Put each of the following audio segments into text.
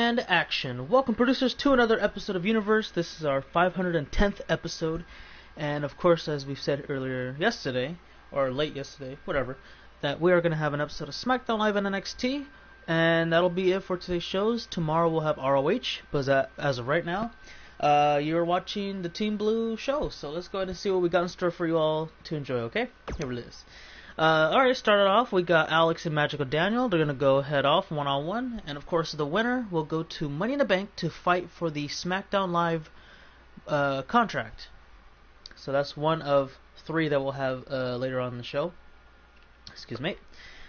And action. Welcome, producers, to another episode of Universe. This is our 510th episode. And of course, as we've said earlier yesterday, or late yesterday, whatever, that we are going to have an episode of SmackDown Live and NXT. And that'll be it for today's shows. Tomorrow we'll have ROH, but as of right now, you're watching the Team Blue show. So let's go ahead and see what we got in store for you all to enjoy, okay? Here it is. Alright, started off, we got Alex and Magical Daniel. They're going to go head off one-on-one. And of course, the winner will go to Money in the Bank to fight for the SmackDown Live contract. So that's one of three that we'll have later on in the show. Excuse me.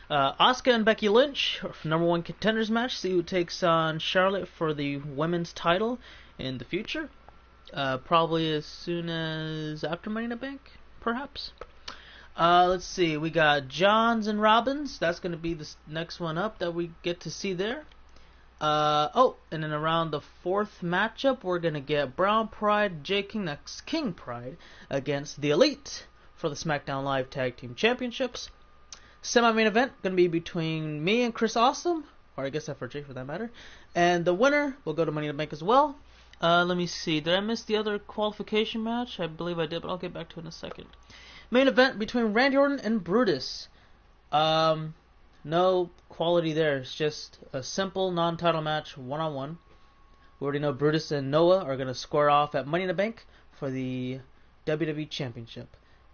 Asuka and Becky Lynch, #1 contenders match. See who takes on Charlotte for the women's title in the future. Probably as soon as after Money in the Bank, perhaps. Let's see, we got Johns and Robbins. That's going to be the next one up that we get to see there. And then around the fourth matchup, we're going to get Brown Pride, J King, that's King Pride, against The Elite for the SmackDown Live Tag Team Championships. Semi-main event going to be between me and Chris Awesome, or I guess FRJ for that matter. And the winner will go to Money in the Bank as well. Let me see, did I miss the other qualification match? I believe I did, but I'll get back to it in a second. Main event between Randy Orton and Brutus. No quality there. It's just a simple non-title match, one-on-one. We already know Brutus and Noah are going to square off at Money in the Bank for the WWE Championship.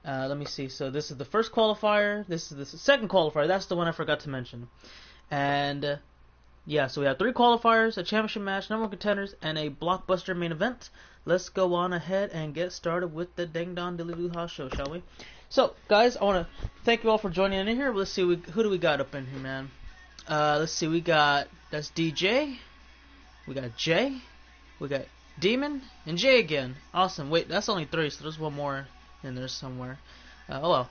Let me see. So this is the first qualifier. This is the second qualifier. That's the one I forgot to mention. And yeah, so we have 3 qualifiers, a championship match, #1 contenders, and a blockbuster main event. Let's go on ahead and get started with the Ding Dong Dilly Doo Ha show, shall we? So, guys, I want to thank you all for joining in here. Let's see, who do we got up in here, man? Let's see, that's DJ, we got Jay, we got Demon, and Jay again. Awesome. Wait, that's only 3, so there's one more in there somewhere. Oh well.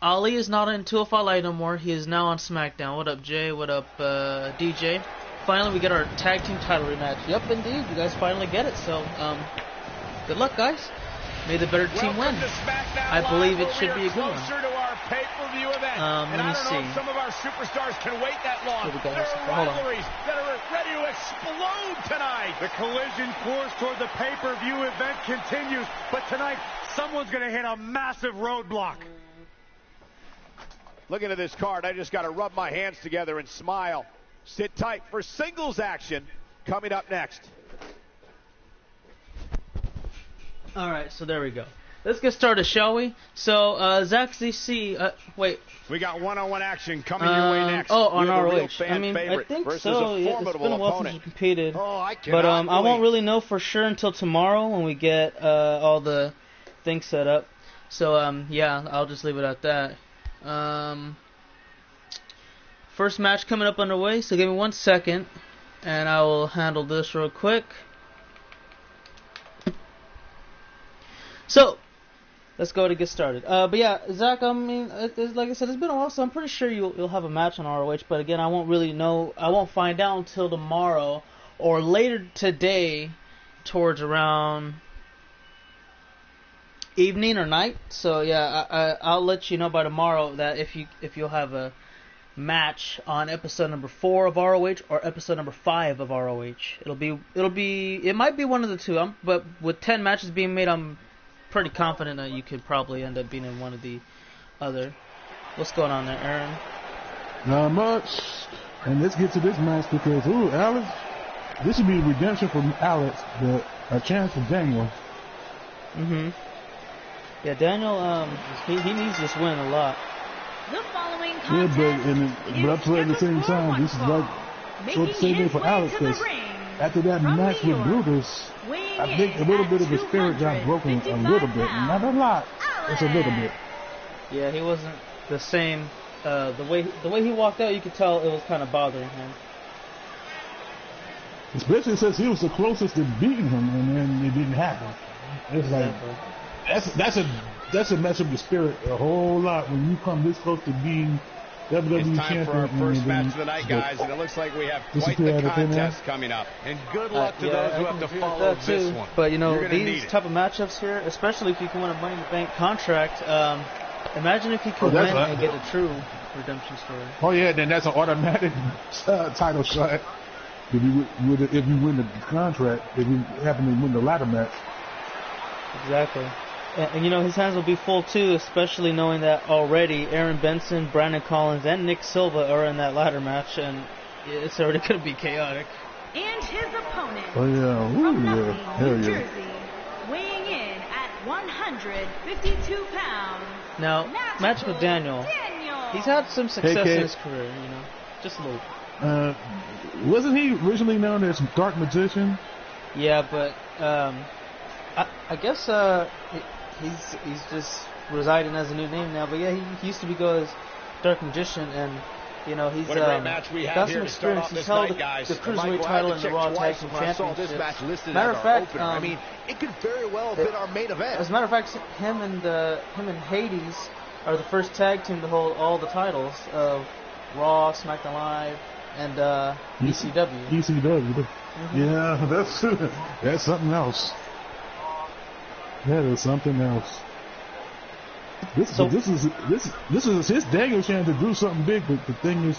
Ali is not in 205 Live no more. He is now on SmackDown. What up, Jay? What up, DJ? Finally, we get our tag team title rematch. Yep, indeed. You guys finally get it. So, good luck, guys. May the better team win. I believe it should be a good one. Let me see. Some of our superstars can wait that long. There are rivalries that are ready to explode tonight. The collision course toward the pay-per-view event continues, but tonight someone's going to hit a massive roadblock. Looking at this card, I just got to rub my hands together and smile. Sit tight for singles action coming up next. Alright, so there we go. Let's get started, shall we? So, Zach ZC, wait. We got one-on-one action coming your way next. Oh, on ROH. I mean, I think so. Yeah, it's been a while since we competed. But I won't really know for sure until tomorrow when we get all the things set up. So, yeah, I'll just leave it at that. First match coming up underway, so give me 1 second, and I will handle this real quick. So, let's go to get started. But yeah, Zach, I mean, like I said, it's been a while, so I'm pretty sure you'll have a match on ROH, but again, I won't really know, I won't find out until tomorrow, or later today, towards around evening or night. So yeah, I'll let you know by tomorrow that if you'll have a match on episode number 4 of ROH or episode number 5 of ROH. It might be one of the two. But with 10 matches being made, I'm pretty confident that you could probably end up being in one of the other. What's going on there, Aaron? Not much. And let's get to this match because Alex, this should be redemption for Alex, but a chance for Daniel. Yeah, Daniel, he needs this win a lot. The following but up to at the same time, this is like so same thing for Alex because after that match with Brutus, I think a little bit of his spirit got broken a little bit, not a lot, just a little bit. Yeah, he wasn't the same. The way he walked out, you could tell it was kind of bothering him. Especially since he was the closest to beating him, and then it didn't happen. It's like that's a mess of the spirit a whole lot when you come this close to being WWE champion. It's time for our first match of the night, guys, and it looks like we have quite the contest coming up. And good luck to those who have to follow this one. But you know, these type of matchups here, especially if you can win a Money in the Bank contract, imagine if you can win and get a true redemption story. Oh yeah, then that's an automatic title shot. if you win the contract, if you happen to win the ladder match. Exactly. And you know, his hands will be full too, especially knowing that already Aaron Benson, Brandon Collins, and Nick Silva are in that ladder match, and it's already going to be chaotic. And his opponent, from New Jersey, weighing in at 152 pounds. Now, Magical Daniel, he's had some success in his career, you know, just a little. Wasn't he originally known as Dark Magician? Yeah, but I guess he's just residing as a new name now. But yeah, he used to be go as Dark Magician, and you know he's got some experience. He's held the Cruiserweight title and the Raw Tag Team Championship. Matter of fact, I mean, it could very well have been our main event. As a matter of fact, him and Hades are the first tag team to hold all the titles of Raw, SmackDown Live, and ECW. ECW. Mm-hmm. Yeah, that's something else. That is something else. This is his Daniel chance to do something big, but the thing is,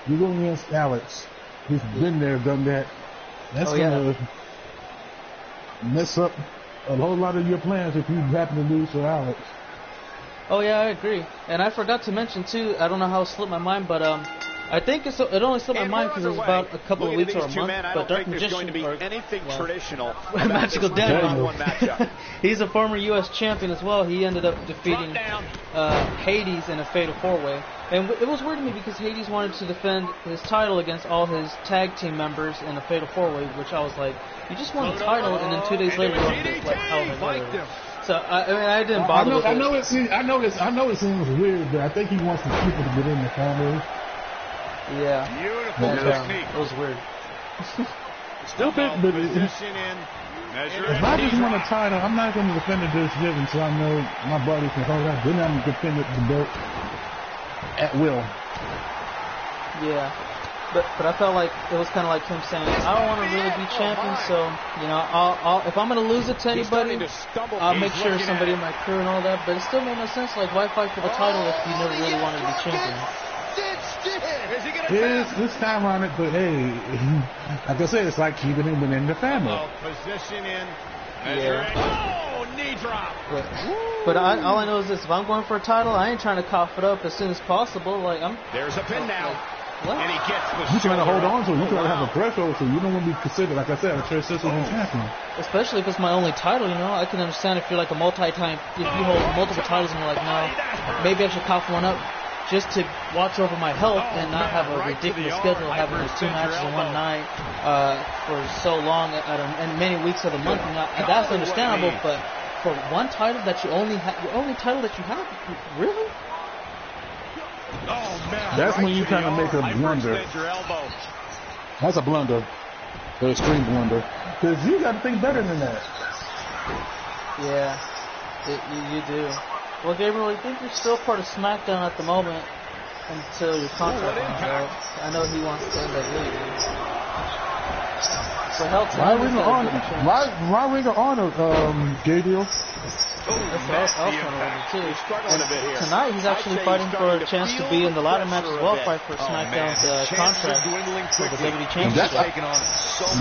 you're going against Alex, who's been there, done that. That's gonna mess up a whole lot of your plans if you happen to lose to Alex. Oh yeah, I agree. And I forgot to mention too, I don't know how it slipped my mind, but I think it only slipped my mind because it was about a couple of weeks or a month. But Dark Magician, traditional Magical Daniel, he's a former U.S. champion as well. He ended up defeating Hades in a fatal 4-way. And it was weird to me because Hades wanted to defend his title against all his tag team members in a fatal 4-way, which I was like, you just won the title, and then 2 days later you want to like, So I didn't bother with it. I know it seems weird, but I think he wants the people to get in the family. Yeah. Beautiful technique. It was weird. Stupid, but if I just want a title, I'm not going to defend it this year until I know my body can hold out. Then I'm going to defend the belt at will. Yeah. But I felt like it was kind of like him saying, I don't want to really be champion, so, you know, I'll if I'm going to lose it to anybody, I'll make sure somebody in my crew and all that. But it still made no sense. Like, why fight for the title if you never really wanted to be champion? This time on it, but hey, like I said, it's like keeping him within the family. Position in. Yeah. Oh, knee drop. But all I know is this: if I'm going for a title, I ain't trying to cough it up as soon as possible. Like there's a pin now. What? And he gets the you're trying to hold on to it. You're trying to have a threshold, so you don't want to be considered, like I said, a transitional champion. Especially if it's my only title, you know. I can understand if you're like a multi-time, if you hold multiple titles and you're like, no, maybe I should cough one up just to watch over my health and not have a ridiculous schedule, having 2 matches in one night for so long and many weeks of the month. You know, that's understandable, but for one title that you only have, your only title that you have, really? Oh, man. That's when you kind of make a blunder. That's a blunder. The extreme blunder. Because you got to think better than that. Yeah, you do. Well, Gabriel, I think you're still part of SmackDown at the moment until your contract runs out. I know he wants to end up leaving. So why Ring of Honor, Gabriel? That's what I was trying to too. Tonight he's actually fighting for a chance to be in the ladder match as well, fight for SmackDown's contract for the WWE Championship.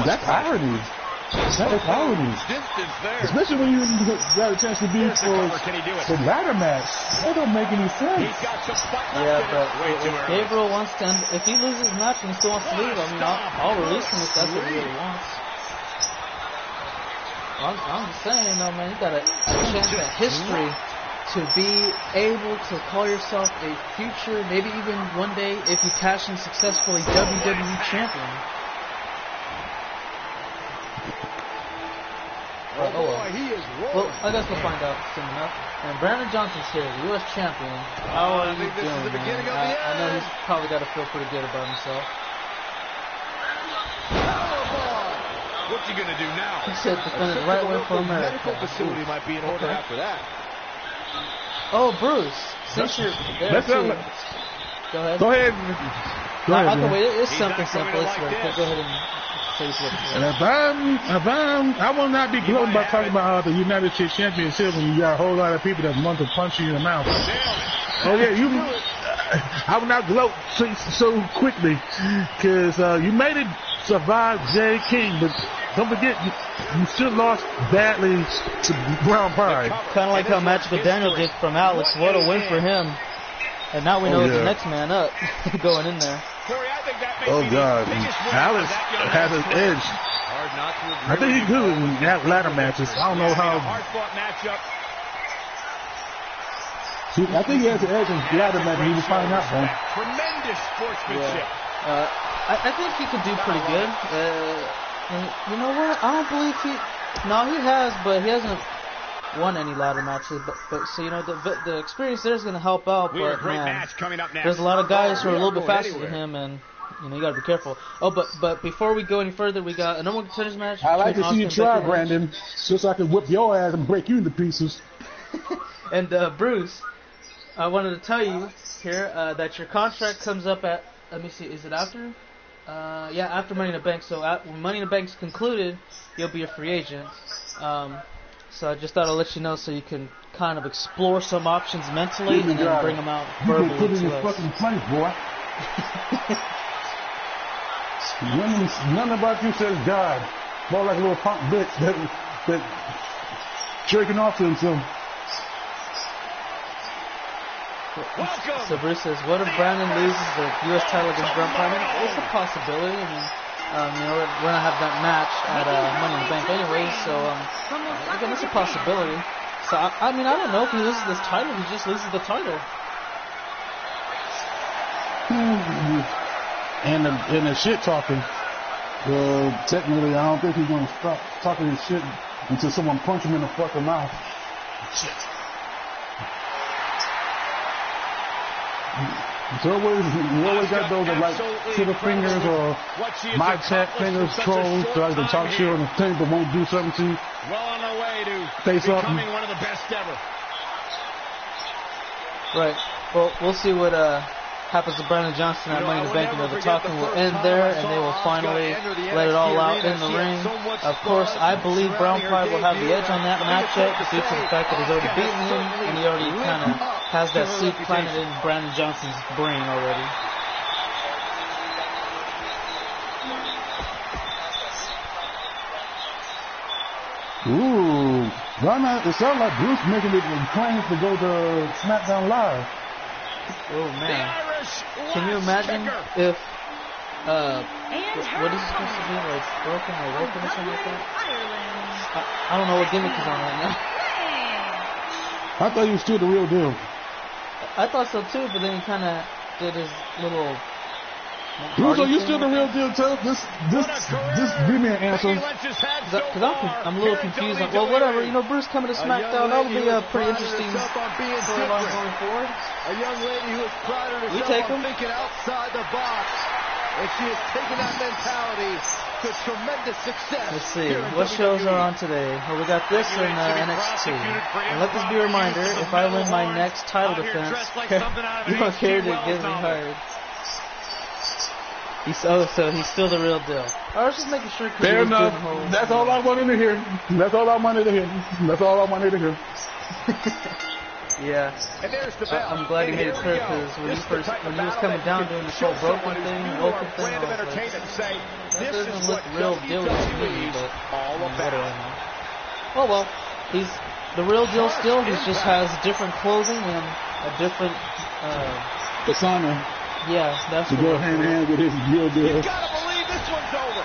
That's irony. That is irony. Especially when you got a chance to be for the ladder match. That don't make any sense. Yeah, but if Gabriel wants to end, if he loses the match and he still wants to leave, I mean, I'll release him if that's what he really wants. I'm just saying, though, man, you got a chance at history to be able to call yourself a future, maybe even one day, if you cash in successfully, WWE champion. Well, I guess we'll find out soon enough. And Brandon Johnson's here, the U.S. champion. How are you doing, man? I know he's probably got to feel pretty good about himself. What's he going to do now? He said defend it right way for America. Medical facility might be in order after that. Oh, Bruce, since you're there too. Go ahead. I can wait. It's something simple. It's right. Go ahead and say what I will not be gloating by talking about the United States Championship when you got a whole lot of people that want to punch you in the mouth. Oh yeah, I will not gloat so quickly because you made it survived Jerry King, but don't forget, you still lost badly to Brown Pride. Kind of like how Magical Daniel did from Alex. What a win for him. And now we know it's the next man up going in there. Oh, God. Alex has an edge. I think he's good in ladder matches. I don't know how. I think he has an edge in ladder matches. He was finding out, man. Tremendous sportsmanship. Yeah. I think he could do pretty good. And you know what? I don't believe he. No, he has, but he hasn't won any ladder matches. But so you know the experience there is going to help out. But man, there's a lot of guys who are a little bit faster than him, and you know you got to be careful. Oh, but before we go any further, we got a number one contenders match. I like to see you try, Brandon, just so I can whip your ass and break you into pieces. And Bruce, I wanted to tell you here that your contract comes up at. Let me see. Is it after? Yeah, after Money in the Bank. So when Money in the Bank's concluded, you'll be a free agent. So I just thought I'd let you know so you can kind of explore some options mentally and then bring them out verbally. You put in your fucking place, boy. None about you says God. More like a little punk bitch that jerking off to himself. So Bruce says, what if Brandon loses the U.S. title against Brown Pride? It's a possibility. I mean, you know, we're gonna have that match at Money in the Bank anyway, so again, it's a possibility. So I mean, I don't know if he loses this title. He just loses the title. And the shit talking. Technically, I don't think he's gonna stop talking his shit until someone punch him in the fucking mouth. Shit. So you always got those that like trigger fingers or my chat fingers, trolls, so I can talk shit on the thing but won't do something to you. Well on their way to face off. becoming one of the best ever. Right. Well, we'll see what happens to Brandon Johnson at Money in the Bank. You know, the talking will end there, and they will finally let it all out in the ring. Of course, I believe Brown Pride will have the edge on that matchup due to the fact that he's already beaten him, and he already kind of has that seed planted in Brandon Johnson's brain already. Ooh, why not? It sounds like Bruce making it claims to go to SmackDown Live. Oh man, can you imagine if what is it supposed to be, like broken or broken or something like that? I don't know what gimmick he's on right now. I thought he was still the real deal. I thought so too, but then he kind of did his little. Bruce, are you still the real deal, too? Just give me an answer. Because I'm a little confused. Well, whatever. You know, Bruce coming to SmackDown, that'll be a pretty interesting storyline going forward. A young lady who has prided herself on thinking outside the box, and she has taken that mentality to tremendous success. Let's see. What shows are on today? Well, we got this in NXT. And let this be a reminder, if I win my next title defense, you don't care to get me hired. So he's still the real deal. I was just making sure. Fair enough. That's all I wanted to hear. That's all I wanted to hear. That's all I wanted to hear. Yeah. And there's the bell. I'm glad he made it clear because when he was coming down doing this whole broken thing, Woken thing, I was like, that doesn't look real deal to me, but whatever. Oh well, he's the real deal still. He just has different clothing and a different persona. Yeah, that's to go hand in hand with his real deal. You gotta believe this one's over.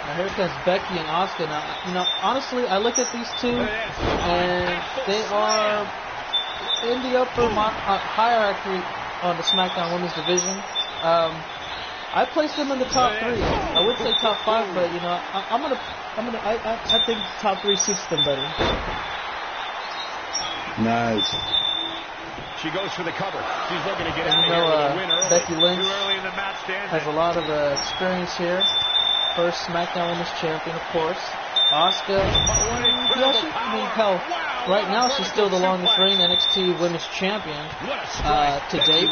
Now here comes Becky and Asuka. Now, you know, honestly, I look at these two, and they are in the upper hierarchy on the SmackDown Women's Division. I place them in the top 3. I would say top 5, but you know, I think top 3 suits them better. Nice. She goes for the cover. She's looking to get out of here with a win early. Becky Lynch too early in the match stand. has a lot of experience here. First SmackDown Women's Champion, of course. Asuka, hell, right now she's still the longest reigning NXT Women's Champion to date.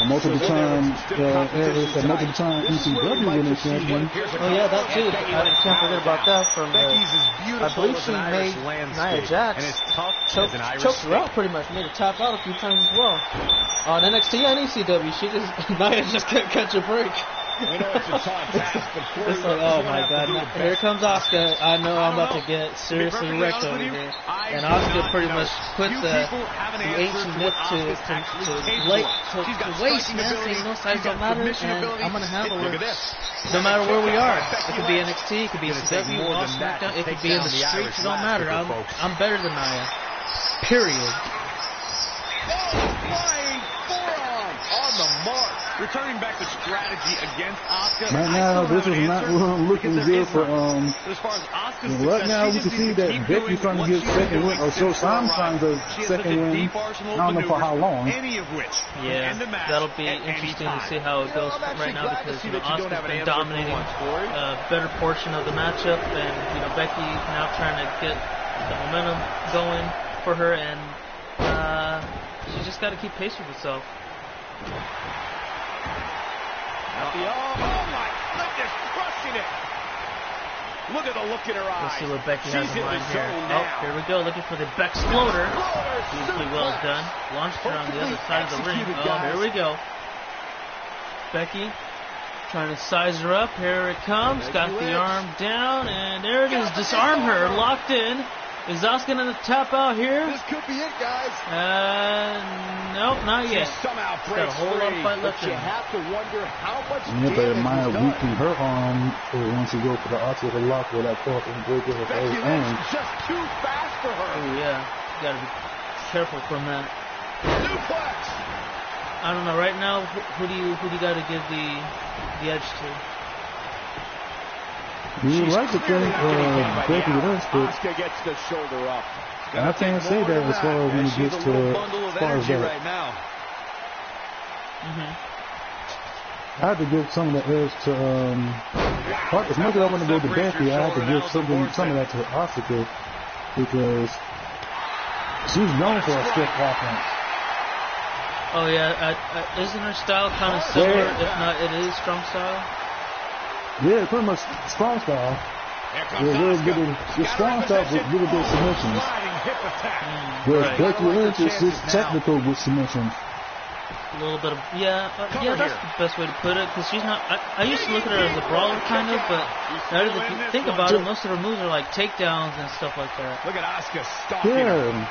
Multiple time ECW Women's Champion. Oh yeah, that too. I can't forget about that. From I believe she made Nia Jax choked her out pretty much, made her tap out a few times as well. On NXT and ECW, Nia just can't catch a break. It's like, oh my god, now, here comes Asuka. I know I'm about to get seriously wrecked over here. And Asuka pretty much put the ancient myth to waste, man, saying no size don't matter, and I'm going to handle her no matter where we are. It could be NXT, it could be ECW, Raw, SmackDown, it could be in the streets, it don't matter. I'm better than Nia. Period. On the mark. Returning back to strategy against Asuka. Right now, this is not looking good for, as far as Asuka's right now, we can see that Becky's trying to get second win, or show some signs of second win. I don't know for how long. Yeah, that'll be interesting to see how it goes right now, because, Asuka's been dominating a better portion of the matchup, and, Becky now trying to get the momentum going for her, and, she's just got to keep pace with herself. Oh my goodness, crushing it. Look at the look in her eyes. Let's see what Becky has in mind here. Oh, here we go, looking for the Bexploder. Beautifully well done. Launched her on the other side of the ring. Oh, here we go. Becky trying to size her up. Here it comes. Got the arm down, and there it is. Disarm her. Locked in. Is Asuka going to tap out here? This could be it, guys. Nope, not yet. Somehow got a whole lot of fight left in. You have to wonder how much damage it might weaken her arm once you go for the Asuka lock with that cross and break with her arm. Just too fast for her. Oh yeah, you got to be careful from that. Suplex. I don't know. Right now, who do you got to give the edge to? You like to think Becky Lynch, but Asuka gets the shoulder up. I can't say that as far as when it gets to as far as that. Right now. I had to give some of the edge to as much as I want to go to Becky, I had to give some of that to Asuka, because she's known for a stiff offense. Oh yeah, isn't her style kind of similar? If not, it is strong style. Yeah, pretty much strong style. The strong style with really good submissions. Whereas Becky Lynch is just technical with submissions. A little bit of, that's the best way to put it, because she's not, I used to look at her as a brawler kind of, but now that you think about it, most of her moves are like takedowns and stuff like that. Look at Asuka stalking. Yeah,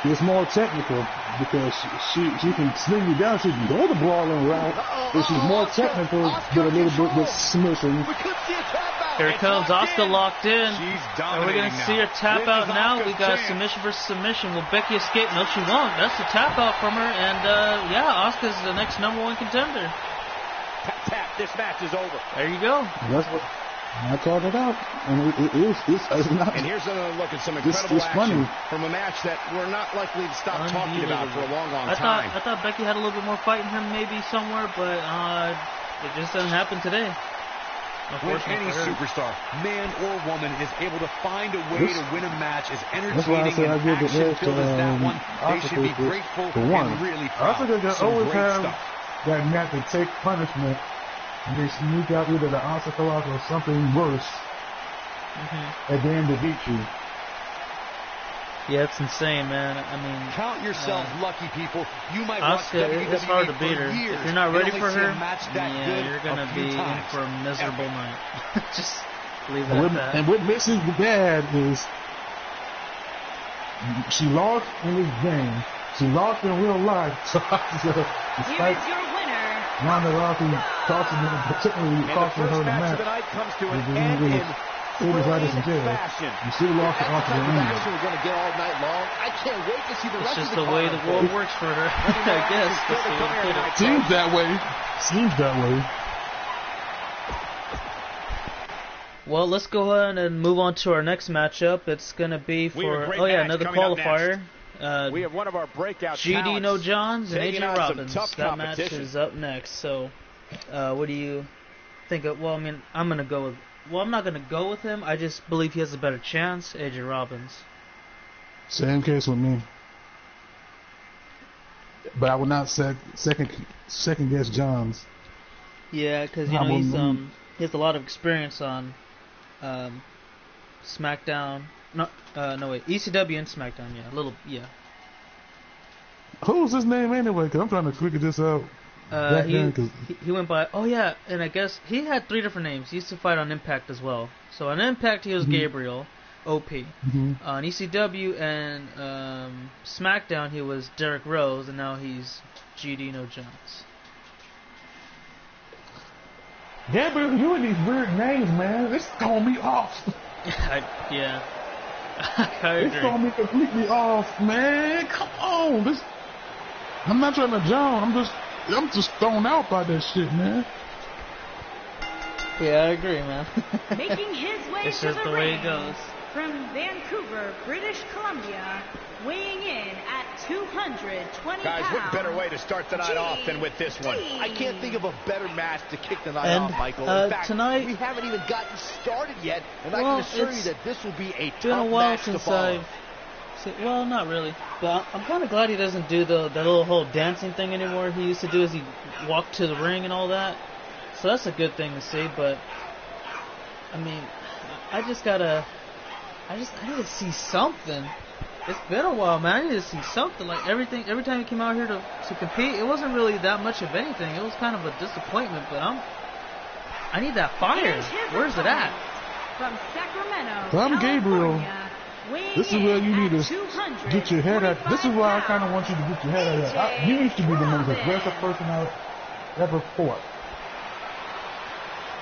it's more technical, because she can sling you down, she can go the brawling route, but she's more technical with a little bit with submission. Here it comes, Asuka locked in. Are we going to see her tap out now? We got submission versus submission. Will Becky escape? No, she won't. That's the tap out from her. And, Asuka's the next #1 contender. Tap, this match is over. There you go. That's what I called it out. And it's not. And here's another look at some incredible action from a match that we're not likely to stop talking about for a long time. I thought Becky had a little bit more fight in her maybe somewhere, but it just doesn't happen today. When any superstar, man or woman, is able to find a way to win a match as entertaining and action-filled as that one, they should be grateful and really proud. Asuka can always have that match to take punishment, and they sneak out either the Asuka lock or something worse at the end to beat you. Yeah, it's insane, man. I mean, count yourselves lucky, people. You might Asuka, it's hard to beat her. If you're not ready for her, you're gonna be in for a miserable night. Just leave it at that. And what makes it bad is she lost in this game. She lost in real life. So despite Ronda Rousey particularly costing her the match. It was right as a jail. You still lost the Asuka anyway. It's just the way the world works for her, I guess. Seems that way. Well, let's go ahead and move on to our next matchup. It's going to be for, another qualifier. We have one of our breakout GD No Johns and AJ Robbins. That match competition. is up next. So, what do you think of? Well, I mean, I'm going to go with well, I'm not gonna go with him. I just believe he has a better chance. AJ Robbins. Same case with me. But I would not second guess John's. Yeah, because you know he has a lot of experience on SmackDown. No wait, ECW and SmackDown. Yeah. Who's his name anyway? Because I'm trying to figure this out. He went by. Oh yeah, and I guess he had 3 different names. He used to fight on Impact as well. So on Impact he was Gabriel, OP. On ECW and SmackDown he was Derrick Rose, and now he's GD No Jones. Gabriel, you and these weird names, man. It's throwing me off. Yeah. It's throwing me completely off, man. Come on. I'm not trying to jump. I'm just thrown out by that shit, man. Yeah, I agree, man. Making his way it's to just the way it goes. From Vancouver, British Columbia, weighing in at 220 Guys, pounds. what better way to start the night off than with this one? I can't think of a better match to kick the night off, Michael. In fact, tonight, we haven't even gotten started yet, and I can assure you that this will be a been a tough while match since to follow. Well, not really. But I'm kind of glad he doesn't do that little whole dancing thing anymore. He used to do as he walked to the ring and all that. So that's a good thing to see. But I mean, I need to see something. It's been a while, man. I need to see something. Like every time he came out here to compete, it wasn't really that much of anything. It was kind of a disappointment. But I need that fire. Where's it at? From Sacramento, I'm Gabriel. This is where you need to get your head at. This is where I kind of want you to get your head at. You used to be the most aggressive person I've ever fought.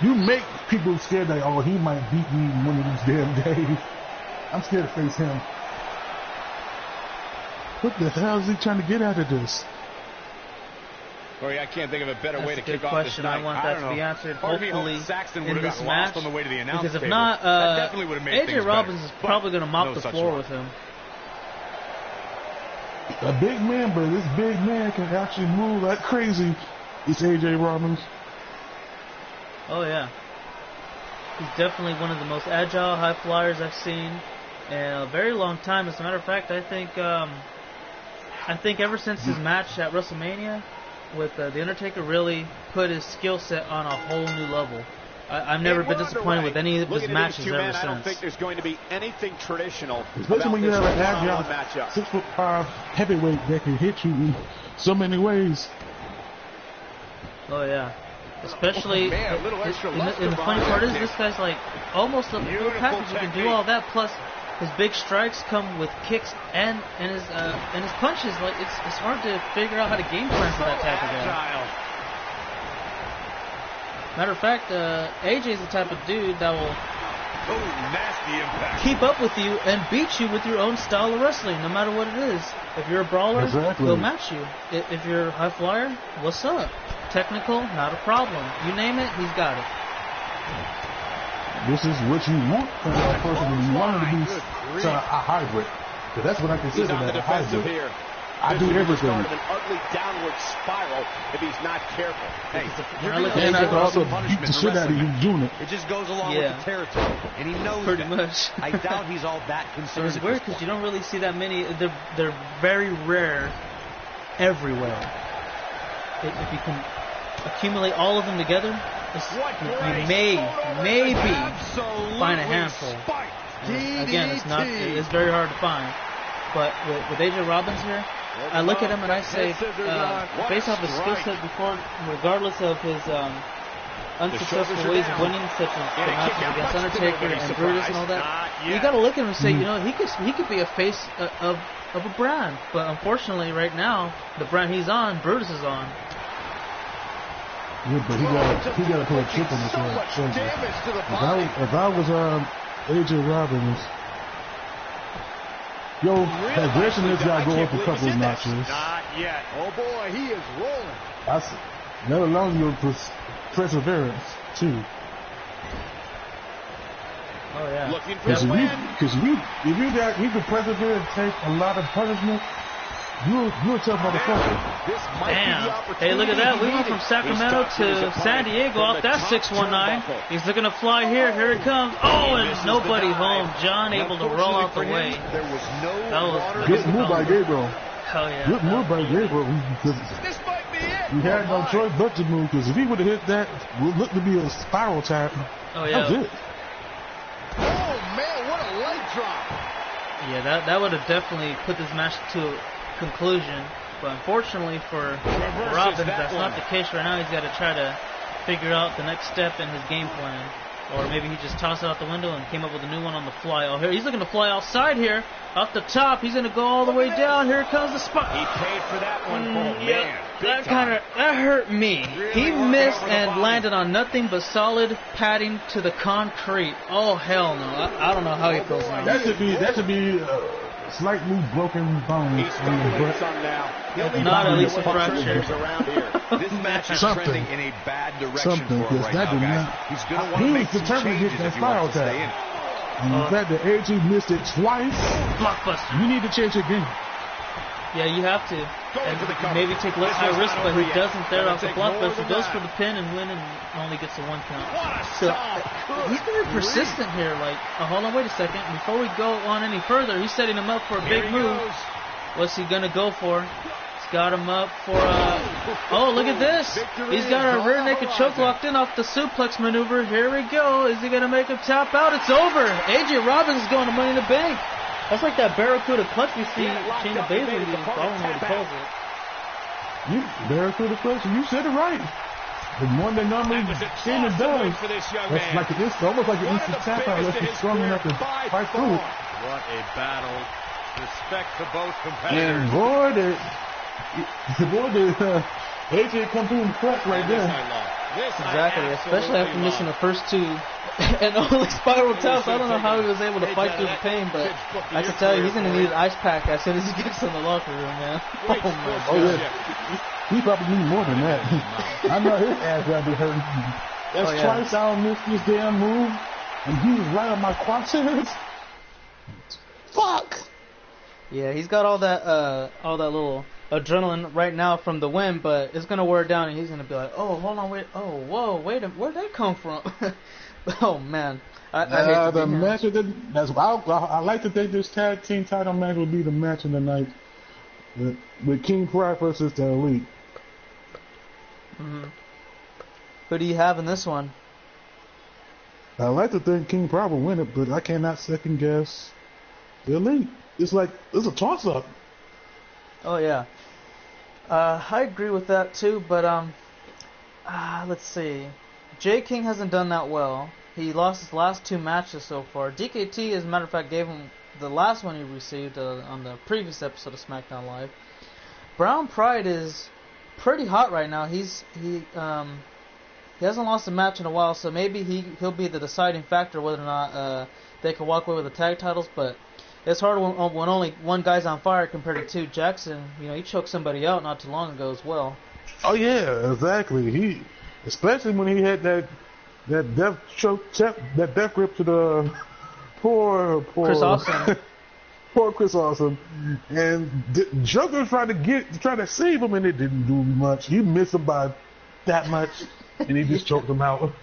You make people scared that, oh, he might beat me one of these damn days. I'm scared to face him. What the hell is he trying to get out of this? Corey, I can't think of a better way to kick off this night. I want that to be answered hopefully in this match. On the way to the because if table. not, AJ Robbins is probably going to mop the floor with him. A big man, but this big man can actually move like crazy. It's AJ Robbins. Oh yeah, he's definitely one of the most agile high flyers I've seen in a very long time. As a matter of fact, I think ever since his match at WrestleMania with The Undertaker really put his skill set on a whole new level. I've never been disappointed with any of his matches ever since. I don't think there's going to be anything traditional. Especially when you have an agile 6'5" heavyweight that can hit you in so many ways. Oh yeah. Especially, and the funny part is, this guy's like almost a full package. He can do all that, plus his big strikes come with kicks and his punches. Like it's hard to figure out how to game plan for that type of guy. Matter of fact, AJ's the type of dude that will nasty impact. Keep up with you and beat you with your own style of wrestling, no matter what it is. If you're a brawler, he'll match you. If you're a high flyer, what's up? Technical, not a problem. You name it, he's got it. This is what you want from a person when you want to be a hybrid. Because that's what I consider that, a hybrid. Here. I do everything. An ugly downward spiral if he's not careful. Hey, and I can also beat the shit out of you doing it. It just goes along with the territory, and he knows pretty that. much. I doubt he's all that concerned. It's weird because you don't really see that many. They're very rare everywhere. If you can accumulate all of them together, you maybe find a handful. Again, it's very hard to find. But with AJ Robbins here, I look at him and I say, based off his skill set before, regardless of his unsuccessful ways of winning, such as the matches against Undertaker and Brutus and all that, you got to look at him and say, you know, he could be a face of a brand. But unfortunately, right now, the brand he's on, Brutus is on. Yeah, but he got to put a chip on his shoulder. If I was AJ Robbins, yo, aggression this guy go up a couple of notches. Not yet. Oh boy, he is rolling. That's let alone your perseverance too. Oh yeah. Looking for the win. Because if you can persevere and take a lot of punishment, You're a tough motherfucker. Damn. Hey, look at that. We went from Sacramento to San Diego off that 619. He's looking to fly here. Here he comes. Oh, and nobody home. John able to roll out the way. That was good move by Gabriel. Hell yeah. Good move by Gabriel. He had no choice but to move, because if he would have hit that, it would look to be a spiral tap. Oh, yeah. That was it. Oh, man, what a leg drop. Yeah, that would have definitely put this match to a conclusion. But unfortunately for Robbins, that's not the case right now. He's got to try to figure out the next step in his game plan. Or maybe he just tossed it out the window and came up with a new one on the fly. Oh, here he's looking to fly outside here. Off the top, he's going to go all the way down. Here comes the spot. He paid for that one, Cole. Yeah, that hurt me. He missed and landed on nothing but solid padding to the concrete. Oh, hell no. I don't know how he feels now. That should be slightly broken bones. If not, at least a fracture. This match is trending in a bad direction for him right now, guys. He's going to want to make some changes if he wants to stay in. And the fact that AG missed it twice, blockbuster. You need to change again. Yeah, you have to. And maybe take less of a risk, but he doesn't there off the blockbuster. Goes for the pin and win and only gets a 1 count. So he's very persistent here. Like, hold on, wait a second. Before we go on any further, he's setting him up for a big move. What's he going to go for? He's got him up for oh, look at this. He's got a rear naked choke locked in off the suplex maneuver. Here we go. Is he going to make him tap out? It's over. AJ Robbins is going to Money in the Bank. That's like that Barracuda clutch we see Shayna Baszler using. I don't know what he calls it. Barracuda clutch, you said it right. The one that normally Shayna does. That's like it's almost like an instant tap out unless he's strong enough to fight through it. What a battle. Respect to both competitors. And boy, did AJ come through in the clutch right there. Exactly, especially after missing the first two and only spiral taps. I don't know how he was able to fight through the pain, but I can tell you he's going to need an ice pack as soon as he gets in the locker room, man. Oh, man. Oh, yeah. He probably need more than that. I know his ass got to be hurting. That's twice I missed this damn move, and he was right on my crotches. Fuck! Yeah, he's got all that little adrenaline right now from the win, but it's gonna wear down, and he's gonna be like, "Oh, hold on, wait, oh, whoa, wait a minute, where'd that come from?" Oh man, I hate the match of the. I like to think this tag team title match will be the match of the night, with King Pride versus the Elite. Mm-hmm. Who do you have in this one? I like to think King Pride will win it, but I cannot second guess the Elite. It's a toss-up. Oh yeah, I agree with that too. But let's see. Jay King hasn't done that well. He lost his last 2 matches so far. DKT, as a matter of fact, gave him the last one he received on the previous episode of SmackDown Live. Brown Pride is pretty hot right now. He hasn't lost a match in a while, so maybe he'll be the deciding factor whether or not they can walk away with the tag titles. But it's hard when only one guy's on fire compared to 2. Jackson, he choked somebody out not too long ago as well. Oh yeah, exactly. Especially when he had that death grip to the poor Chris Awesome. Poor Chris Awesome, and Joker tried to save him, and it didn't do much. He missed him by that much, and he just choked him out.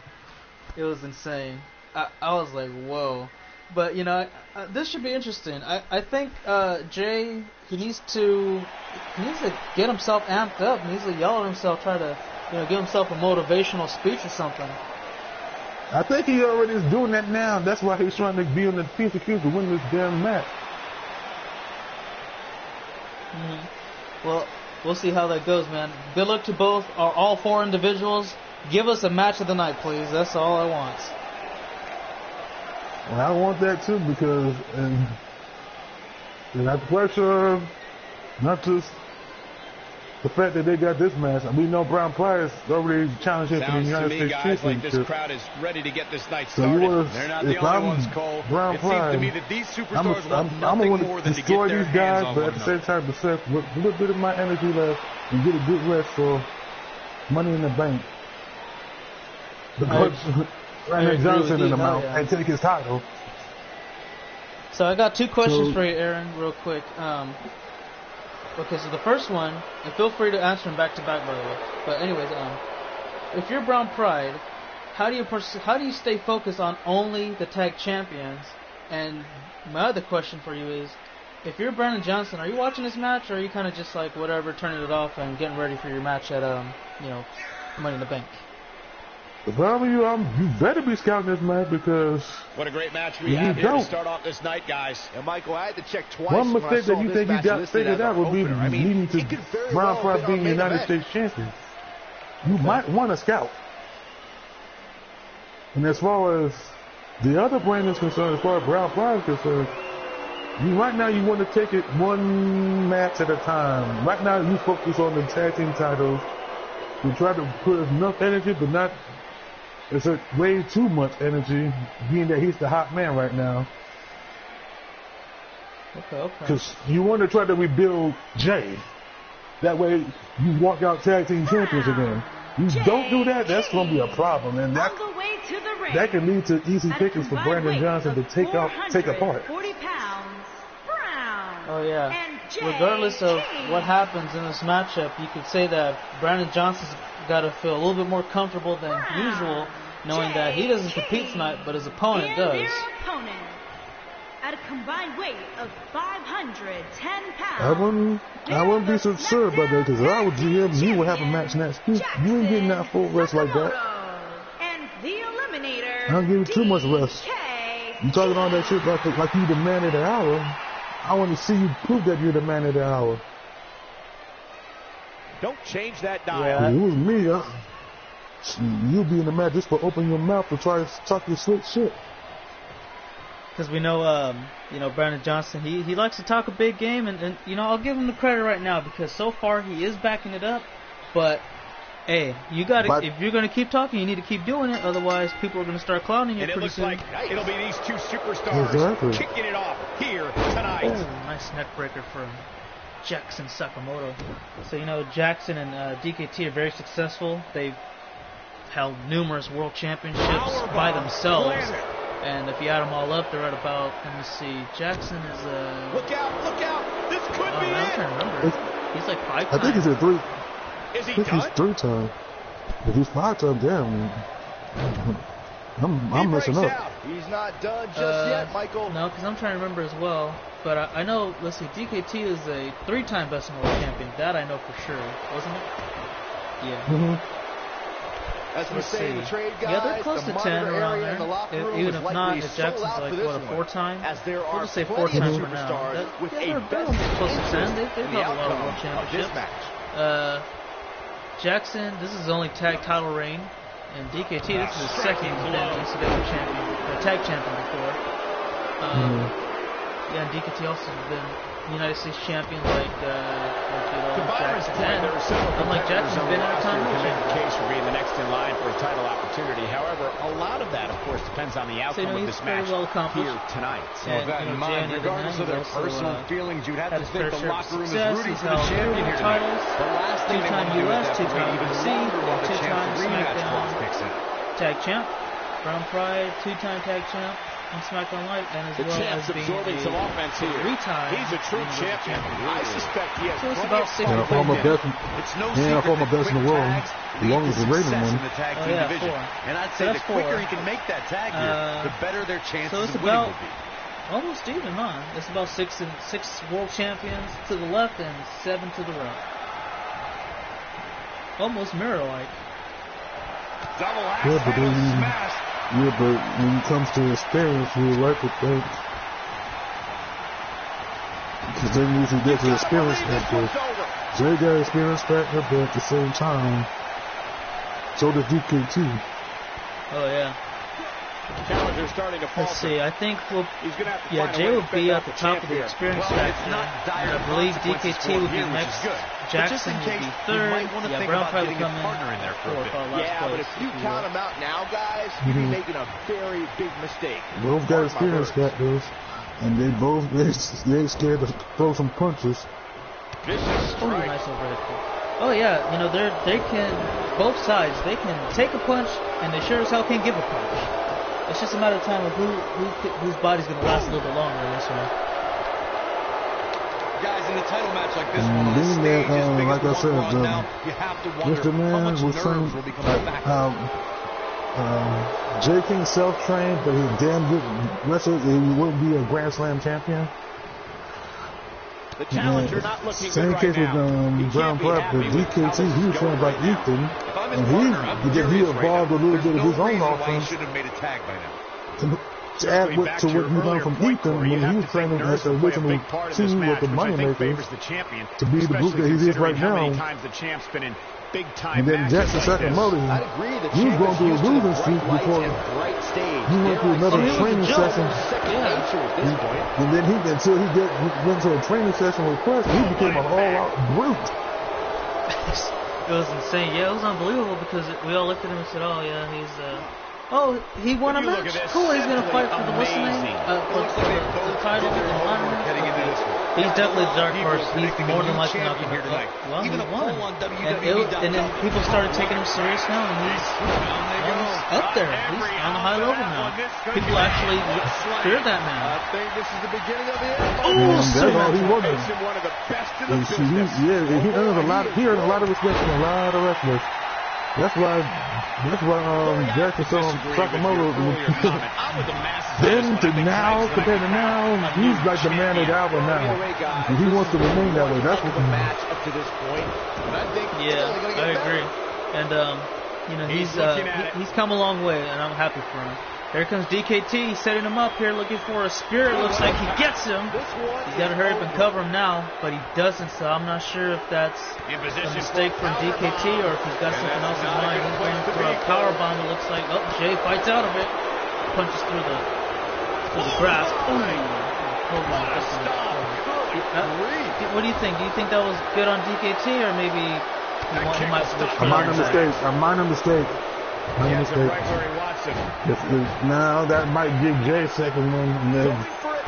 It was insane. I was like, whoa. But this should be interesting. I think Jay he needs to get himself amped up. He needs to yell at himself, try to give himself a motivational speech or something. I think he already is doing that now. That's why he's trying to be on the piece of cube to win this damn match. Mm-hmm. Well, we'll see how that goes, man. Good luck to all 4 individuals. Give us a match of the night, please. That's all I want. Well, I want that too because and that pressure, not just the fact that they got this match. We know Brown Pride already challenged him for the United States Championship. Like this crowd is ready to get this night started. They're not the only ones, Cole. Brown it Pride, seems to me that these superstars want I'm nothing going more to than to destroy get their these guys, hands on but at the same time, with a little bit of my energy left and get a good rest for Money in the Bank. Randy Johnson in the mouth and take his title. So I got 2 questions for you, Aaron, real quick. Okay, so the first one, and feel free to answer them back to back, by the way. But anyways, if you're Brown Pride, how do you stay focused on only the tag champions? And my other question for you is, if you're Brandon Johnson, are you watching this match, or are you kind of just like whatever, turning it off and getting ready for your match at Money in the Bank? If I were you, you better be scouting this match, because what a great match we have here to start off this night, guys. And Michael, I had to check twice. One mistake that you think you got figured out would be leading to Brown Pride being United States champion. You might want to scout. And as far as the other brand is concerned, as far as Brown Pride is concerned, right now you want to take it one match at a time. Right now you focus on the tag team titles. You try to put enough energy, but not way too much energy, being that he's the hot man right now. Okay. Because you want to try to rebuild Jay. That way you walk out tag team champions again. You don't do that, that's going to be a problem. And that can lead to easy pickings for Brandon Johnson to take apart. 40 pounds, Brown. Oh, yeah. Regardless of what happens in this matchup, you could say that Brandon Johnson's got to feel a little bit more comfortable than usual, knowing that he doesn't compete tonight, but his opponent does. Their opponent, at a combined weight of 510 pounds. I wouldn't be so sure about that, because if I was GM, you would have a match next week. You ain't getting that full rest like that. And the Eliminator, I don't give you too much rest. You talking all that shit like you the man of the hour. I want to see you prove that you're the man of the hour. Don't change that dial. Yeah. If it was me, you'll be in the match just for opening your mouth to try to talk your slick shit. Because we know, Brandon Johnson, he likes to talk a big game, and I'll give him the credit right now, because so far he is backing it up. But hey, if you're gonna keep talking, you need to keep doing it. Otherwise, people are gonna start clowning you. And it looks soon. like it'll be these two superstars kicking it off here tonight. Oh, nice neck breaker from Jackson Sakamoto. So Jackson and DKT are very successful. They've held numerous world championships by themselves. And if you add them all up, they're at about, let me see, Jackson is Look out! This could be it! I'm trying to remember. He's like 5 times. I think he's at 3. Is he I think done? he's 3 times. If he's 5 times, damn. I'm messing up. He's not done just yet, Michael. No, because I'm trying to remember as well. But I know, let's see, DKT is a 3-time best in world champion. That I know for sure, wasn't it? Yeah. Mm-hmm. As we're saying, the trade guys, yeah, they're close to 10 around there. Even if not, if Jackson's like, what, a 4-time? We'll just say 4 times for now. They're close to 10. They've held a lot of world championships. Jackson, this is his only tag title reign. And DKT, this is his second NCAA champion, tag champion before. Yeah, and DKT also has been United States champion like Jackson. And unlike Jackson, been at a time to make the case for being the next in line for a title opportunity. However, a lot of that, of course, depends on the outcome of this match here tonight. So with that in mind, regardless of their personal feelings, you'd have to think the locker room is rooting for the champion here tonight. The last thing they want to do is have to wait even longer while the chance to rematch clock kicks in. Tag champ, Brown Pride, 2-time tag champ on SmackDown Live, and as well as being absorbing some offense here. 3-time. He's a true champion. I suspect he has it's about 6 and if I'm the best in the world, the longest the rating one. Oh yeah, 4. And I'd say the quicker he can make that tag here, the better their chances of winning will be. Almost even, huh? It's about 6 world champions to the left and 7 to the right. Almost mirror-like. Double axe smash. Yeah, but when it comes to experience, you would like to think, because they usually get the experience factor. Jay got experience factor, but at the same time, so does DKT. Oh yeah. Challenger starting to falter. Let's see. I think Jay will be at the top of the experience factor. And I believe DKT will be next. Jackson will be 3rd. Yeah, Brown probably come in 4th or last place. But if you count them out now, guys, you'd be making a very big mistake. Both got experience factors, and they're scared to throw some punches. Oh, nice overhead kick. Oh yeah, they can, both sides, they can take a punch, and they sure as hell can't give a punch. It's just a matter of time of whose body's going to last a little bit longer in this one. Guys, in a title match like this one, on the stage, as big as the one we're on now, you have to wonder how much nerves will become a factor. J. King self-trained, but he's damn good wrestler. He wouldn't be a Grand Slam champion. The challenger not looking same good case right with Brown Prep, but DKT, he was trained by Ethan, and he evolved a little bit of his own offense to add to what he learned from Ethan when he was training at the original team with the Moneymakers to be the group that he is right now. And then Jackson Sakamoto, he was going through a losing streak before he went through another training session. And then until he went to a training session with Quest, he became an all-out brute. It was insane. Yeah, it was unbelievable because we all looked at him and said, "Oh yeah, he's he won a match. Cool, he's gonna fight for the for the title and honor." He's definitely the dark horse. He's more than likely not gonna win. Well, he won, and then people started taking him serious now, and he's up there. He's on a high level now. People actually fear that man. I think this is the beginning of the end. Oh, that's all he wanted. One of the best in the business. Yeah, he earned a lot. He earned a lot of respect from a lot of wrestlers. That's why Jackson Sakamoto then to now, compared to now, he's like the man of the hour now. And he wants to remain that way. That's what the match up to this point. Yeah, I agree. And he's come a long way, and I'm happy for him. Here comes DKT setting him up here, looking for a spirit. Looks like he gets him. He's got to hurry up and cover him now, but he doesn't, so I'm not sure if that's a mistake from DKT or if he's got something else in mind. He's going for a power bomb. It looks like, Jay fights out of it. Punches through the grass. What do you think? Do you think that was good on DKT, or maybe he might switch? A minor mistake. Now that might give Jay a second one.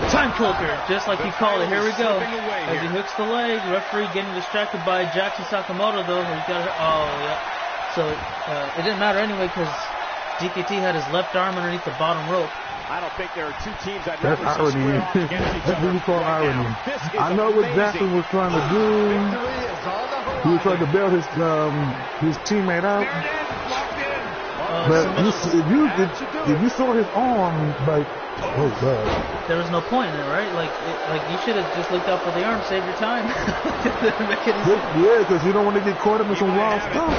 Time cloaker, just like you called it. Here we go. As he hooks the leg, referee getting distracted by Jackson Sakamoto though. He's got So it didn't matter anyway because DKT had his left arm underneath the bottom rope. I don't think there are two teams I'd That's irony. That's what we call irony. I know what Jackson was trying to do. He was trying to bail his teammate out. But if you saw his arm, like, oh god, there was no point in it, right? Like you should have just looked out for the arm, save your time. Yeah, because you don't want to get caught up in some wild stuff.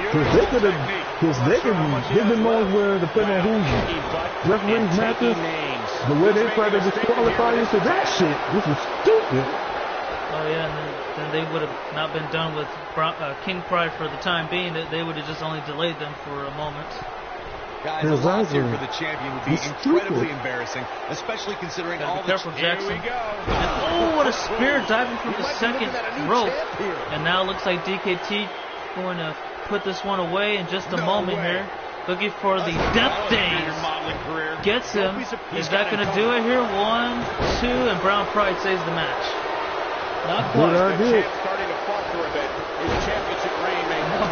Because they've been known where, depending on who's referees matches, the way they try to disqualify you, so that shit, this is stupid. Oh yeah, and then they would have not been done with King Pride for the time being. They would have just only delayed them for a moment. Guys, a loss here for the champion would be incredibly embarrassing, especially considering all the... Careful, Jackson. And, what a spear diving from the second rope. And now it looks like DKT going to put this one away in just a moment here. Looking for the Death Days. Gets him. Is that going to do it here? 1, 2, and Brown Pride saves the match. Not quite.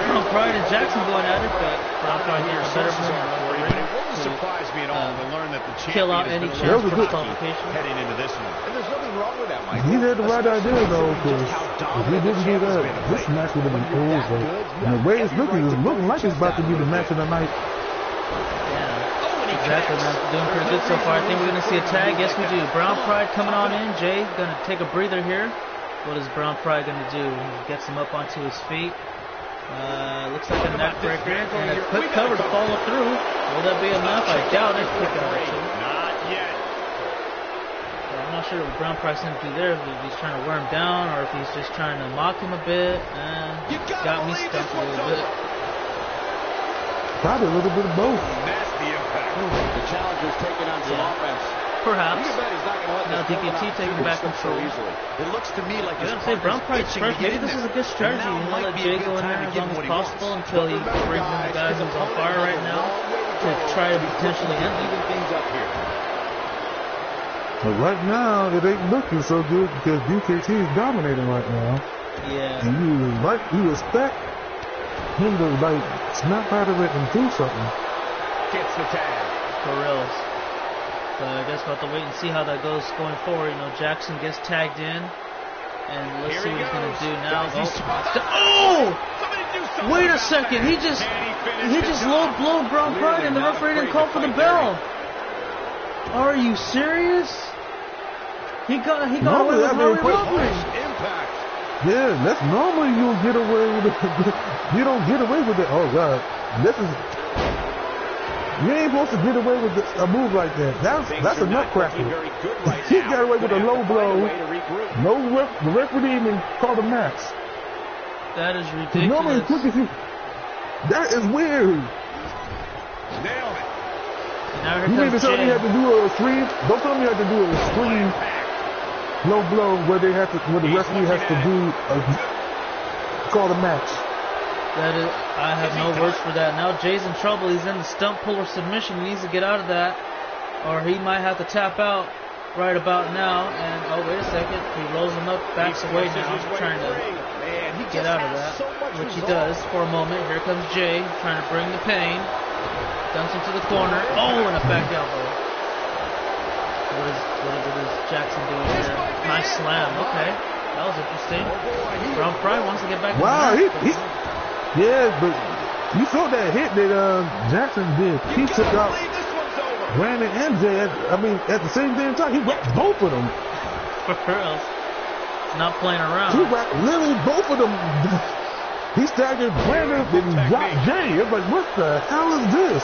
Brown Pride and Jackson going at it, but Brown Pride here better move. It wouldn't surprise me at all to learn that the kill out any chance for qualification heading into this one. And there's nothing wrong with that, Mike. He had the right idea though, because if he didn't do that, this match would have been over. And the way it's looking like it's about to be the match of the night. Yeah, exactly, man. Doing pretty good so far. I think we're going to see a tag. Yes, we do. Brown Pride coming on in. Jay going to take a breather here. What is Brown Pride going to do? He gets him up onto his feet. Looks like a neck breaker and a quick cover to follow through. Will that be enough? I doubt it. Kick out or two. Not yet. I'm not sure what Brown Pride's going to do there. If he's trying to wear him down or if he's just trying to mock him a bit. Got me stumped a little bit. Probably a little bit of both. Nasty impact. The challenger's taking on some offense. Perhaps. Now DKT taking back control. It looks to me like I was going to say, Brown Pride's fresh. Maybe this is a good strategy. Let Jay go in there as long as possible until he brings in the guys who's on fire right now to try to potentially end things up here. But right now, it ain't looking so good because DKT is dominating right now. Yeah. And you expect him to snap out of it and do something. Gets the tag. For reals. But I guess we'll have to wait and see how that goes going forward. You know, Jackson gets tagged in, and let's see what he's gonna do now. Oh! Wait a second! He just low blow Brown Pride, and the referee didn't call for the bell. Are you serious? He got away with Harley robbery. Impact. Yeah, that's normally you don't get away with it. You don't get away with it. Oh God, you ain't supposed to get away with a move like that. That's a nutcracker. He got away with a low blow. The referee didn't even call the match. That is ridiculous. Normally, that is weird. Nailed it. Now You mean to tell me you had to do a extreme? Don't tell me you had to do an extreme low blow where the referee has to call the match. That is, I have no words for that. Now Jay's in trouble. He's in the stump puller submission. He needs to get out of that, or he might have to tap out right about now. And oh, wait a second, he rolls him up, backs away now, trying to get out of that, which he does for a moment. Here comes Jay, trying to bring the pain. Dumps him to the corner. Oh, and a back elbow. What is Jackson doing here? Nice slam. Okay, that was interesting. Brown Pride wants to get back. Wow, yeah, but you saw that hit that Jackson did. He took out Brandon and Jay. At the same damn time, he whacked both of them. For else, not playing around. He whacked literally both of them. He staggered Brandon and dropped Jay. It's like, what the hell is this?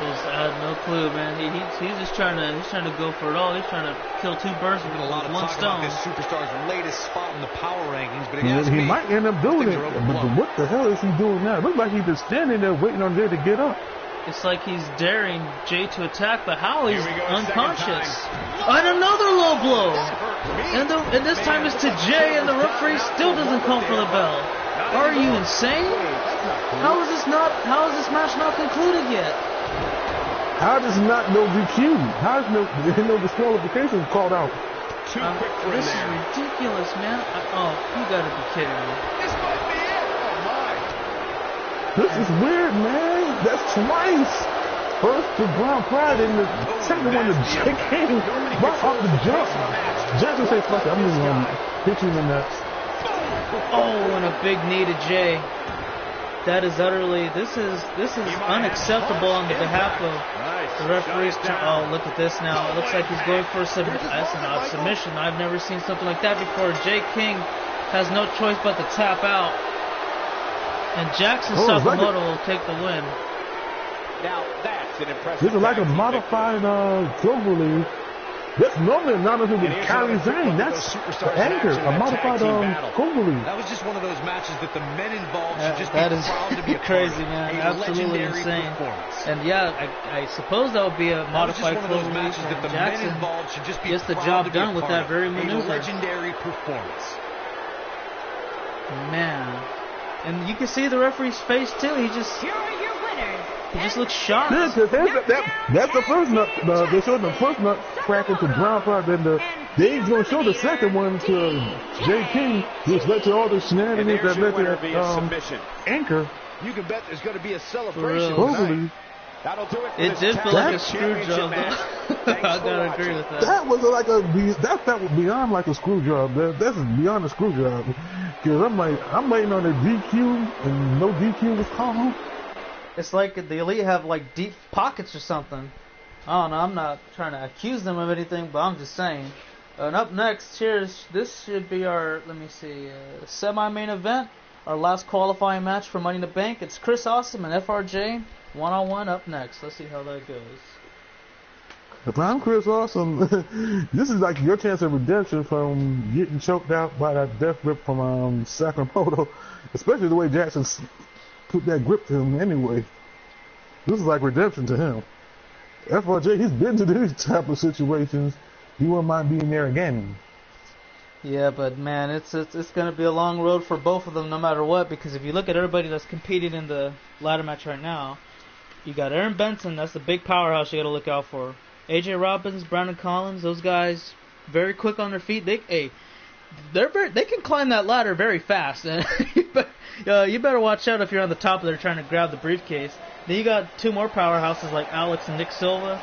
I have no clue, man. He's just trying to go for it all. He's trying to kill two birds with one stone. This superstar's latest spot in the power rankings, but he might end up doing it. But what the hell is he doing now? It looks like he's just standing there waiting on Jay to get up. It's like he's daring Jay to attack, but how he's unconscious. And another low blow. And this time it's to Jay, and the referee still doesn't call for the bell. Are you insane? How is this match not concluded yet? How does not no DQ? How is no disqualification called out? This is ridiculous, man. You gotta be kidding me. This might be it. Oh my. This is weird, man. That's twice. First to Brown Pride and the second one to Jay King. Right off the jump. Jackson say, fuck it, I'm just gonna hit you in the nuts. Oh, and a big knee to Jay. That is utterly, this is unacceptable on the behalf of the referees. Oh, look at this now. It looks like he's going for a submission. That's an odd submission. I've never seen something like that before. Jay King has no choice but to tap out. And Jackson Sakamoto will take the win. Now that's an impressive. This is like a modified globally. That's normally not a with Kylie Zane. That's the anchor, a modified globally. That was just one of those matches that the men involved should just be that is proud to be a crazy, man. Absolutely insane. And yeah, I suppose that would be a modified globally. Matches that the men involved should just be gets the job done with that very maneuver. A legendary performance. Man. And you can see the referee's face too. He just looks shocked. That's the first nut. They showed the first nut cracking to Brown Pride, then they ain't gonna show the second one to Jay King, which led to all the shenanigans that led to anchor. You can bet there's going to be a celebration. Totally. That'll do it. It did feel like a screw job, though. I gotta agree with that. That was like that felt beyond like a screw job. That's beyond a screw job. Because I'm waiting on a DQ and no DQ was called. It's like the Elite have like deep pockets or something. I don't know. I'm not trying to accuse them of anything, but I'm just saying. And up next, this should be our, semi-main event. Our last qualifying match for Money in the Bank. It's Chris Awesome and FRJ one-on-one up next. Let's see how that goes. If I'm Chris Awesome, this is like your chance of redemption from getting choked out by that death grip from Sakamoto. Especially the way Jackson put that grip to him anyway. This is like redemption to him. FRJ, he's been to these type of situations. He wouldn't mind being there again. Yeah, but man, it's going to be a long road for both of them no matter what, because if you look at everybody that's competing in the ladder match right now, you got Aaron Benson, that's the big powerhouse you got to look out for. AJ Robbins, Brandon Collins, those guys very quick on their feet. They can climb that ladder very fast. You better watch out if you're on the top there trying to grab the briefcase. Then you got two more powerhouses like Alex and Nick Silva.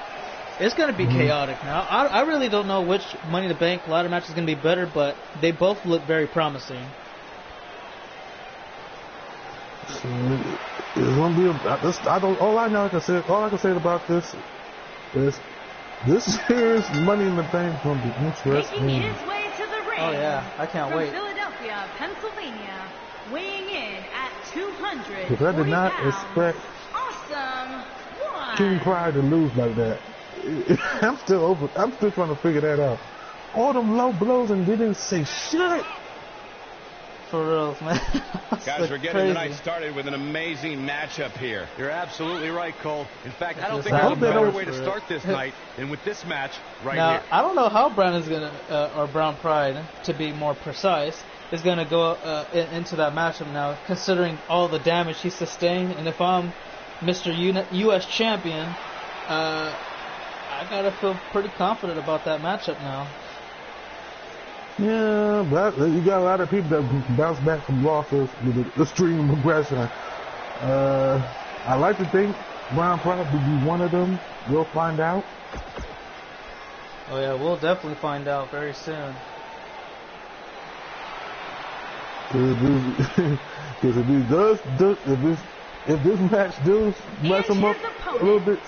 It's going to be chaotic now. I really don't know which Money in the Bank ladder match is going to be better, but they both look very promising. It's gonna be. All I can say about this is this year's Money in the Bank gonna be interesting. Making his way to the ring. Oh yeah, I can't wait. From Philadelphia, Pennsylvania, weighing in at 200. Because I did not expect Awesome One. King Pride to lose like that. I'm still trying to figure that out. All them low blows and they didn't say shit. For real, man. Guys, we're getting tonight started with an amazing matchup here. You're absolutely right, Cole. In fact, I don't think there's a better way to start this night than with this match right here. I don't know how Brown is gonna, or Brown Pride, to be more precise, is gonna go into that matchup now, considering all the damage he sustained. And if I'm Mr. U.S. Champion, I gotta feel pretty confident about that matchup now. Yeah, but you got a lot of people that bounce back from losses with extreme progression. I like to think Brown Pride will be one of them. We'll find out. Oh yeah, we'll definitely find out very soon. Because if this match does mess him up a little bit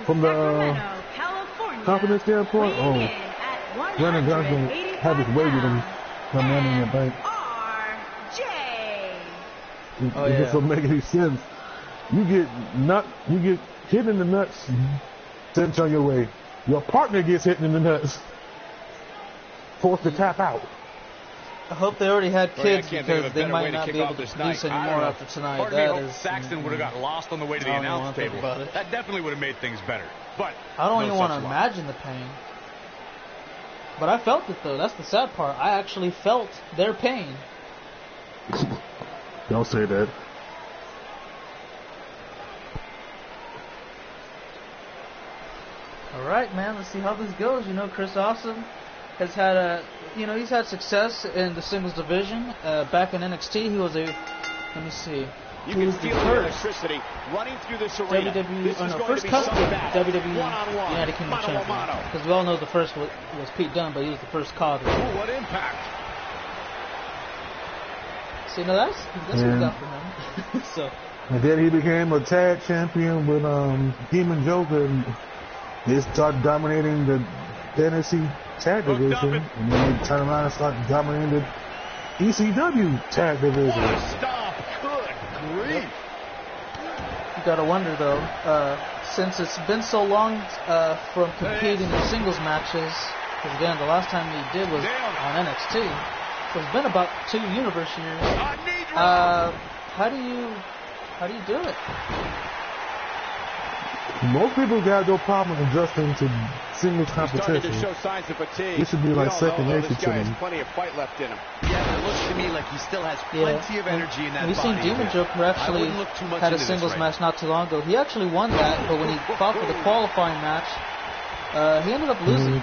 from the confidence standpoint, Brandon Johnson have his way with him from Money in the Bank. It just don't make any sense. You get hit in the nuts, sent on your way. Your partner gets hit in the nuts, forced to tap out. I hope they already had kids because they might not be able to produce anymore after tonight. Saxton would have got lost on the way to the announce table. That definitely would have made things better. But I don't even want to imagine the pain. But I felt it though. That's the sad part. I actually felt their pain. Don't say that. All right, man. Let's see how this goes. You know, Chris Awesome has had he's had success in the singles division. Back in NXT, he was let me see. You can feel the electricity running through this arena. First custom WWE United Kingdom champion. Because we all know the first was Pete Dunne, but he was the first cog. Ooh, what impact! See, no, that's what we got from him. So. And then he became a tag champion with Demon Joker, and they started dominating the NXT tag division, and then they turned around and started dominating the ECW tag division. What a stop! Good grief! You gotta wonder though, since it's been so long from competing in singles matches, because again the last time he did was on NXT, so it's been about 2 universe years. How do you do it? Most people got no problem adjusting to singles competition. To show signs of fatigue. This should be like second nature to him. Plenty of fight left in him. Yeah, it looks to me like he still has plenty of energy in that body. We've seen Demon Joker actually had a singles match not too long ago. He actually won that, but when he fought for the qualifying match, he ended up losing.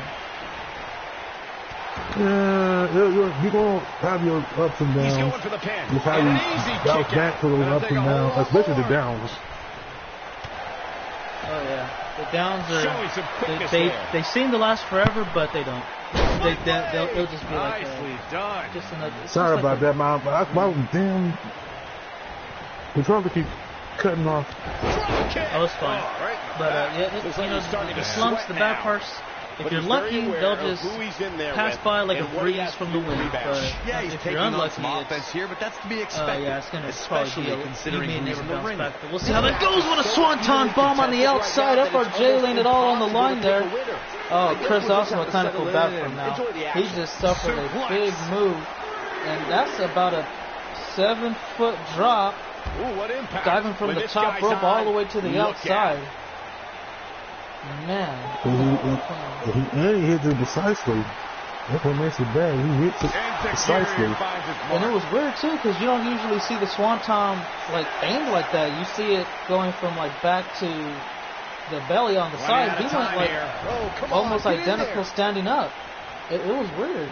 Yeah, you're going to have your ups and downs. He's going for the pin. You probably bounce back for those ups and downs, especially the downs. Oh yeah, the downs are they seem to last forever, but they don't. They'll just be like just another. Sorry about that, Mom. My damn controller keep cutting off. Oh, it's fine. But the slumps, the bad parts. If you're lucky, they'll just pass by like a breeze from the wind. But if you're unlucky, offense here, but that's to be expected. Yeah, it's going to probably be considering he's in the ring. But we'll see how that goes. What a swanton bomb on the outside. FRJ laying it all on the line there. Oh, Chris Awesome will kind of feel bad for him now. He just suffered a big move, and that's about a 7-foot drop, diving from the top rope all the way to the outside. Man. And he hit it precisely. That's what makes it bad. He hits it precisely. And it was weird too, because you don't usually see the swanton like aimed like that. You see it going from like back to the belly on the side. He went like almost identical standing up. It was weird.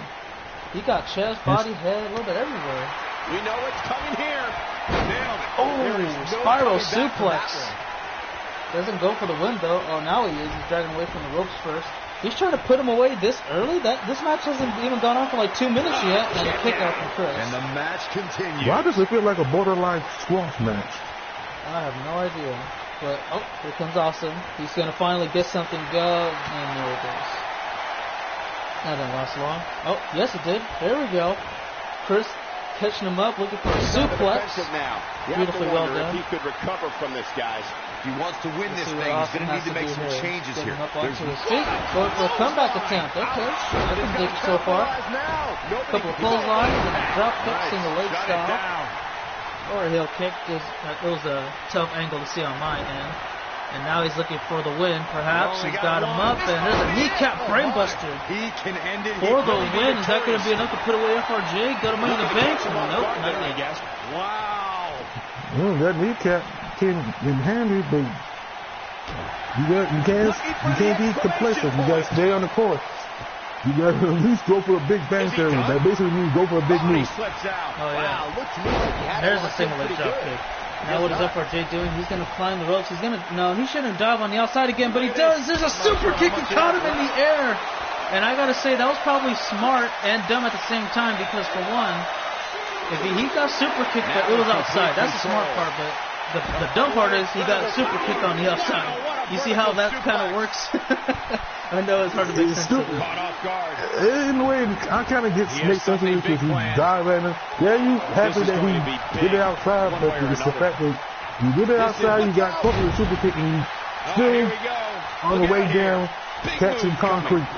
He got chest, body, head, a little bit everywhere. We know it's coming here. Oh, spiral suplex. Doesn't go for the win though. Oh, now he is. He's dragging away from the ropes first. He's trying to put him away this early. This match hasn't even gone on for like 2 minutes yet. And a kick out from Chris. And the match continues. Why does it feel like a borderline squash match? I have no idea. But, oh, here comes Awesome. He's going to finally get something to go. And there it goes. That didn't last long. Oh, yes it did. There we go. Chris catching him up, looking for a suplex. Beautifully well done. If he could recover from this, guys. If he wants to win this thing, he's going to need to make some changes here. Up onto his feet. Going for a comeback attempt. Okay. Nothing big so far. A couple of clotheslines and a drop kick, single leg style. Or a heel kick. It was a tough angle to see on my end. And now he's looking for the win, perhaps. He's got him up, and there's a kneecap brainbuster. He can end it for the win. Is that going to be enough to put away FRJ? Got him Money in the Bank? Nope, not yet. Wow. Well, that kneecap came in handy, but you can't be complacent. You got to stay on the course. You got to at least go for a big bang theory. That basically means go for a big move. Oh, yeah. There's a single leg drop kick. Now what is FRJ doing? He's going to climb the ropes. No, he shouldn't dive on the outside again, but he does. There's a super kick. He caught him in the air. And I got to say, that was probably smart and dumb at the same time because, for one, if he got super kicked, but it was outside. That's the smart part, but the dumb part is he got super kicked on the outside. You see how that kind of works? I know it's hard to make sense of it. In a way, I kind of make sense of it because he dive at him. Yeah, you happy that he did it outside, but it's the fact that you did it outside, you got caught with a super kick, and you still on the way down, catching concrete.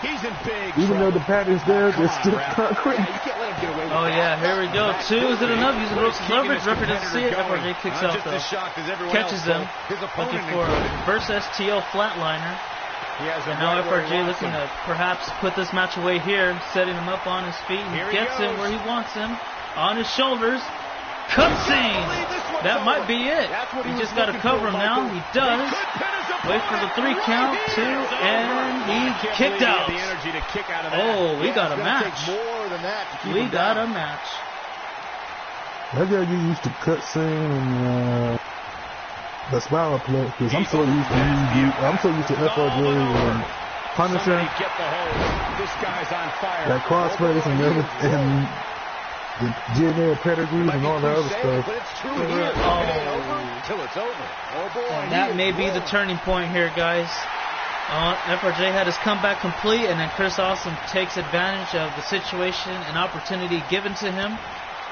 Even though the pad is there, there's still concrete. Oh yeah, here we go. 2, is it enough? Using ropes as leverage. Referee doesn't see it. FRJ kicks out though. Catches him. Looking for a reverse STO flatliner. And now FRJ looking to perhaps put this match away here, setting him up on his feet. He gets him where he wants him. On his shoulders. Cutscene! That might be it. He just got to cover him now. He does. Wait for the 3 count. 2, and he kicked out. Oh, we got a match. We got a match. I gotta get used to cutscene and the smile play because I'm so used to FRJ and Punisher, that crossface and the DNA pedigrees and all the other stuff. And that may be the turning point here, guys. FRJ had his comeback complete, and then Chris Awesome takes advantage of the situation and opportunity given to him.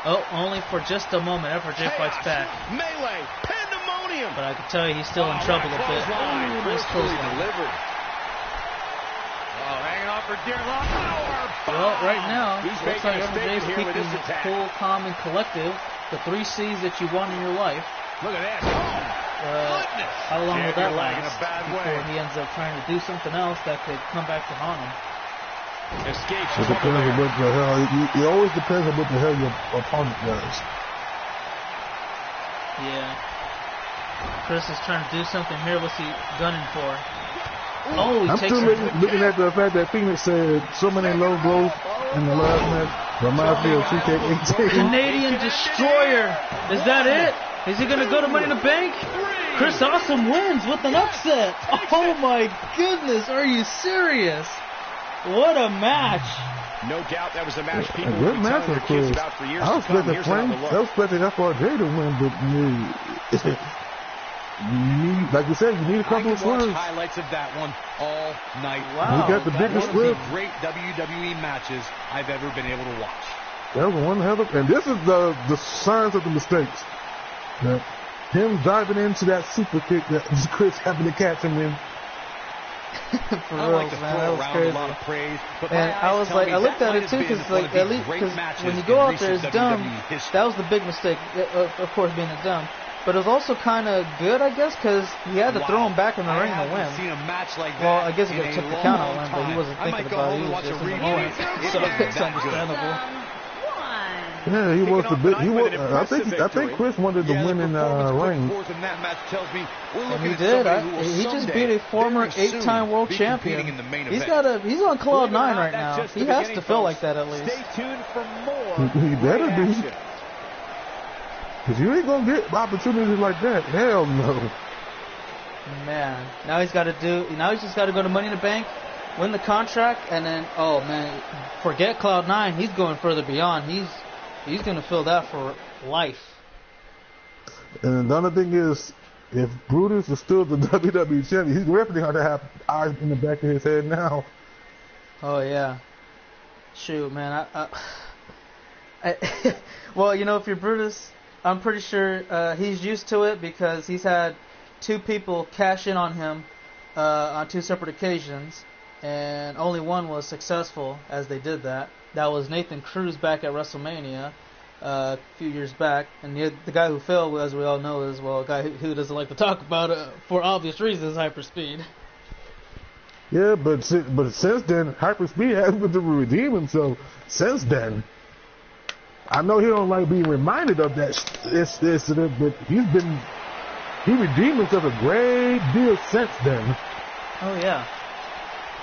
Oh, only for just a moment. FRJ fights back. Melee, pandemonium. But I can tell you he's still in trouble a bit. Ooh, nice clothesline. Hanging off for dear life. Well, right now, looks like FRJ's keeping cool, calm, and collective. The 3 C's that you want in your life. Look at that. How long will that last before he ends up trying to do something else that could come back to haunt him? It depends on what the hell. It always depends on what the hell your opponent does. Yeah. Chris is trying to do something here. What's he gunning for? Oh, I'm still looking at the fact that Phoenix said so many low blows in the last match. Reminds me of 2K19. Canadian Destroyer. Is that it? Is he going to go to Money in the Bank? Chris Awesome wins with an upset. Oh my goodness, are you serious? What a match. No doubt that was a match people good match, of course. I was expecting FRJ to win, but like you said, you need a couple of swerves. Highlights of that one all night. Wow. You got the biggest swerve. Great WWE matches I've ever been able to watch. That was one hell of, and this is the signs of the mistakes. Him diving into that super kick that Chris happened to catch him in. For real, man, that was crazy. And I was like, I looked at it too, because like at least when you go out there, it's dumb. That was the big mistake, of course, being it dumb. But it was also kind of good, I guess, because he had to throw him back in the ring to win. Well, I guess he could have took the count out win, but he wasn't thinking about it. He was just in the moment, so it's understandable. Yeah, he was the big. I think Chris wanted to win in ring. And he did. He just beat a former 8-time world champion. He's on cloud 9 right now. He has to feel like that at least. Stay tuned for more. He better be. Because you ain't going to get opportunities like that. Hell no. Man, now he's just got to go to Money in the Bank, win the contract, and then, oh man, forget Cloud9. He's going further beyond. He's going to fill that for life. And the other thing is, if Brutus is still the WWE champion, he's definitely going to have eyes in the back of his head now. Oh yeah, shoot, man. Well, you know, if you're Brutus, I'm pretty sure he's used to it because he's had 2 people cash in on him on 2 separate occasions, and only one was successful as they did that. That was Nathan Cruz back at WrestleMania a few years back, and the guy who failed, as we all know, is, well, a guy who doesn't like to talk about it for obvious reasons, Hyperspeed. Yeah, but since then, Hyperspeed has been to redeem himself since then. I know he don't like being reminded of that incident, but he redeemed himself a great deal since then. Oh yeah,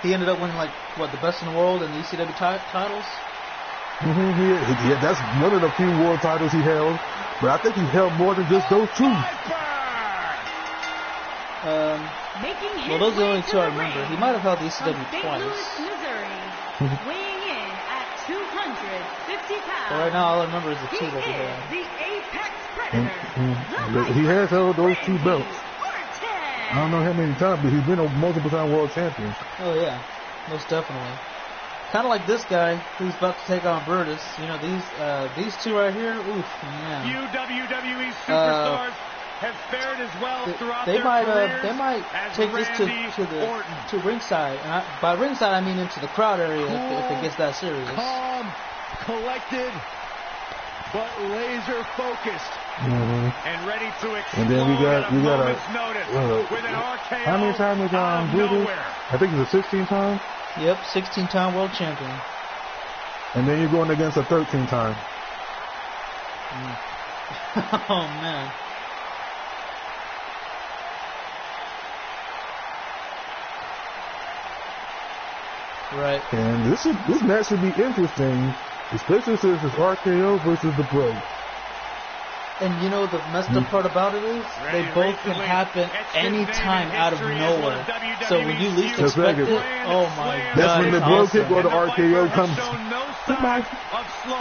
he ended up winning the best in the world and the ECW titles. Yeah, that's one of the few world titles he held, but I think he held more than just those 2. Well, those are the only 2 I remember. He might have held the ECW twice. Weighing in at 250 pounds. But right now, all I remember is the 2 that he had. The Apex Predator. He has held those 2 belts. I don't know how many times, but he's been a multiple-time world champion. Oh yeah, most definitely. Kind of like this guy who's about to take on Brutus. You know, these 2 right here. Oof, man. Few WWE superstars have fared as well throughout their careers. They might take this to ringside, and by ringside I mean into the crowd area if it gets that serious. Calm, collected, but laser focused, and ready to explode. And then we got notice with an RKO. How many times we got Brutus? I think it's a 16 time. Yep, 16-time world champion. And then you're going against a 13 time. Oh man. Right. And this match should be interesting, especially since it's RKO versus the Bro. And you know the messed up part about it is they both can happen anytime out of nowhere. So when you least expect it, oh my God! That's when the Bro kick or the RKO comes.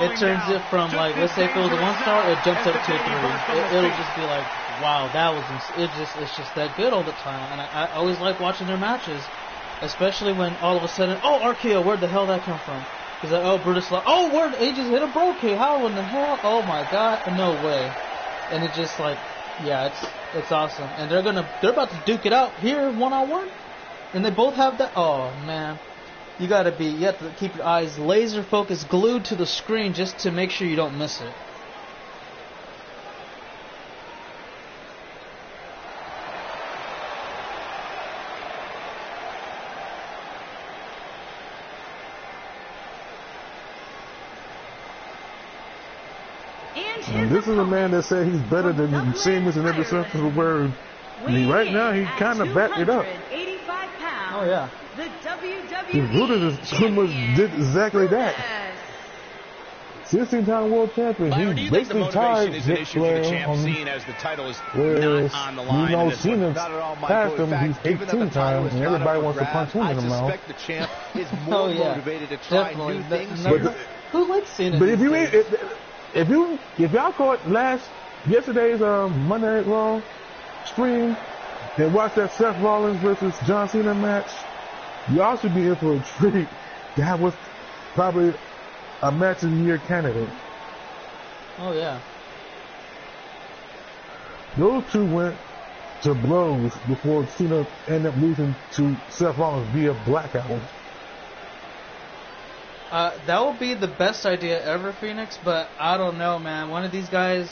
It turns it from let's say if it was a 1-star, it jumps up to a 3. It'll just be like, wow, that was it's just that good all the time. And I always like watching their matches, especially when all of a sudden, oh, RKO, where'd the hell that come from? He's like, oh, Brutus, oh, he just hit a Bro kick. How in the hell? Oh my God, no way. And it's just it's awesome. And they're about to duke it out here 1-on-1. And they both have that. Oh man, you have to keep your eyes laser focused, glued to the screen just to make sure you don't miss it. And this is a man that said he's better than Sheamus in every sense of the word. And right now, he kind of backed it up. Oh, yeah. Brutus pretty much did exactly that. 16-time world champion. He basically tied Ric Flair on as the title is whereas, not on the line. You know, Cena's passed him. He's 18 times, and everybody wants to punch him in the mouth. I suspect the champ is more motivated to try new things. Who likes Cena? But if y'all caught yesterday's Monday Night Raw stream and watched that Seth Rollins versus John Cena match, y'all should be in for a treat. That was probably a match of the year candidate. Oh yeah. Those 2 went to blows before Cena ended up losing to Seth Rollins via blackout. That would be the best idea ever, Phoenix, but I don't know, man. One of these guys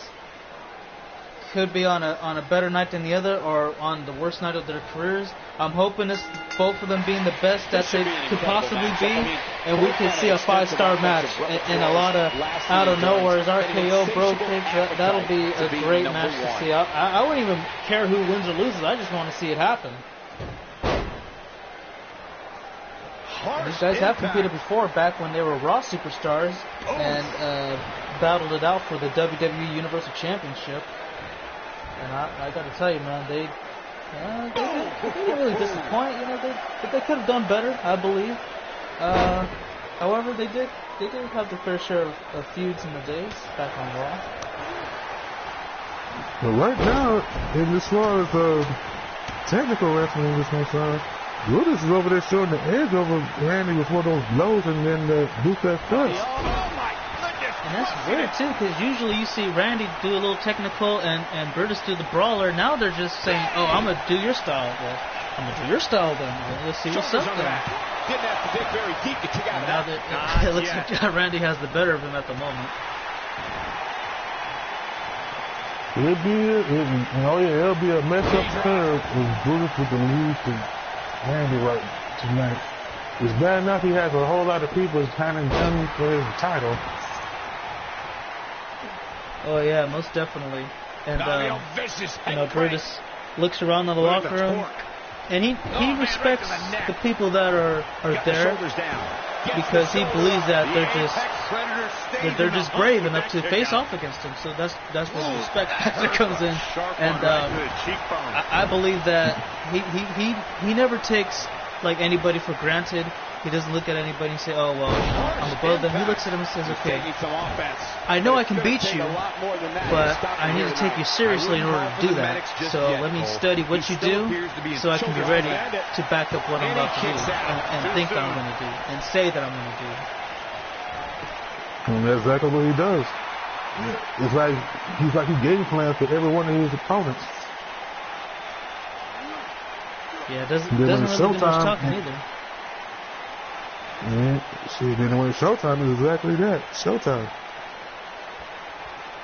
could be on a better night than the other, or on the worst night of their careers. I'm hoping it's both of them being the best that they could possibly be, and we could see a 5-star match and a lot of out of nowhere RKO, Bro kicks. That'll be a great match to see. I wouldn't even care who wins or loses. I just want to see it happen. These guys have competed before, back when they were Raw superstars, and battled it out for the WWE Universal Championship. And I got to tell you, man, They didn't really disappoint. You know, they could have done better, I believe. However, they did have the fair share of feuds in the days back on Raw. But right now, as far as technical wrestling is concerned, Brutus is over there showing the edge over Randy with one of those blows and then the boot that first. And that's weird too, because usually you see Randy do a little technical and Brutus do the brawler. Now they're just saying, "Oh, I'm gonna do your style." Well, I'm gonna do your style then. Let's see what's up then. Didn't have to dig very deep to kick out now that it looks like Randy has the better of him at the moment. It'll be a mess up there if Brutus with the lead to Randy right tonight. It's bad enough he has a whole lot of people kind of gunning for his title. Oh yeah, most definitely. And Brutus looks around in the locker room, and he respects the people that are there because he believes that they're just brave enough to face off against him. So that's where the respect factor comes in. And I believe that he never takes like anybody for granted. He doesn't look at anybody and say, "Oh well, I'm above them." He looks at him and says, "Okay, I know I can beat you, but I need to take you seriously in order to do that. So let me study what you do, so I can be ready to back up what I'm about to do and think I'm going to do and say that I'm going to do." And that's exactly what he does. It's like he game plans for every one of his opponents. Yeah, it doesn't really do much talking either. Yeah, see, then when it's showtime, it's exactly that. Showtime.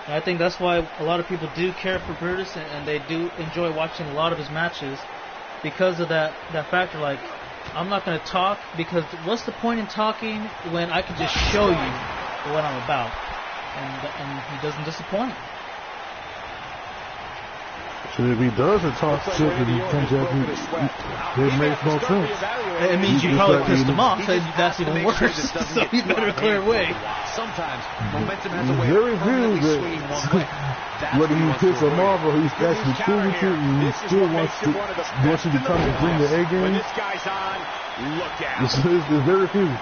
I think that's why a lot of people do care for Brutus and they do enjoy watching a lot of his matches because of that factor. Like, I'm not going to talk because what's the point in talking when I can just show you what I'm about? And he doesn't disappoint. So if he doesn't talk shit and he comes up, it makes no sense. It means you probably pissed him off, and that's even worse. So you better clear away. Sometimes momentum has a way very of few swinging one way. Whether he picks him off or he's actually cool with you and he still wants you to come and bring the A game. When this guy's on, look out. It's very few.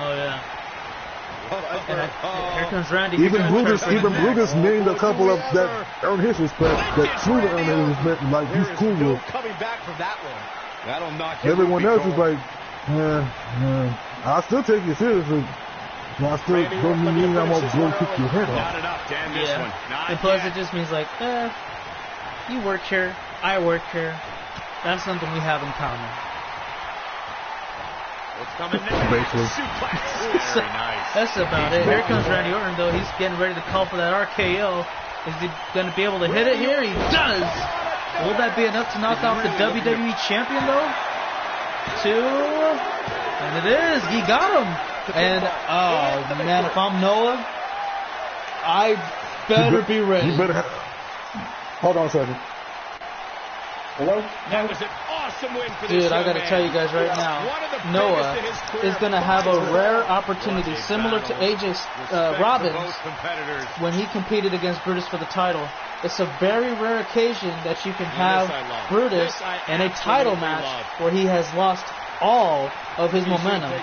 Oh yeah. Here comes Randy. Even Brutus named a couple of that earned his respect, that truly earned his respect, like he's cool with. Coming back from that one. That'll knock everyone else is like, I'll still take you seriously. I still don't mean I'm going to kick your head off. Not enough to end this one. And plus it just means like, you work here, I work here. That's something we have in common. What's coming next? Basically. Very nice. That's about it. Here comes Randy Orton, though. He's getting ready to call for that RKO. Is he going to be able to hit it here? He does! Will that be enough to knock off the WWE Champion, though? And it is. He got him. And, oh, man, if I'm Noah, I better be ready. You better hold on a second. Hello? That was an awesome win for this Dude, I got to tell you guys right now, Noah is going to have a rare opportunity similar to AJ Robbins when he competed against Brutus for the title. It's a very rare occasion that you can have Brutus in a title match where he has lost all of his momentum.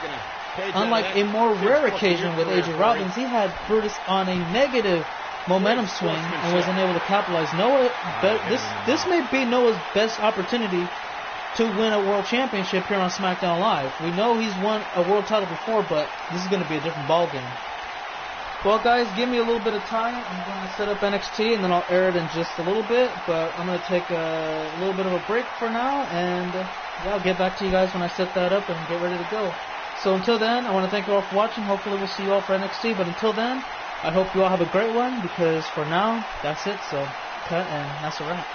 Unlike a more rare occasion with AJ Robbins, he had Brutus on a negative momentum swing and was unable to capitalize. Noah, this may be Noah's best opportunity to win a world championship here on SmackDown Live. We know he's won a world title before, but this is going to be a different ballgame. Well, guys, give me a little bit of time. I'm going to set up NXT, and then I'll air it in just a little bit, but I'm going to take a little bit of a break for now, and I'll get back to you guys when I set that up and get ready to go. So until then, I want to thank you all for watching. Hopefully we'll see you all for NXT, but until then, I hope you all have a great one, because for now, that's it. So, cut, and that's a wrap.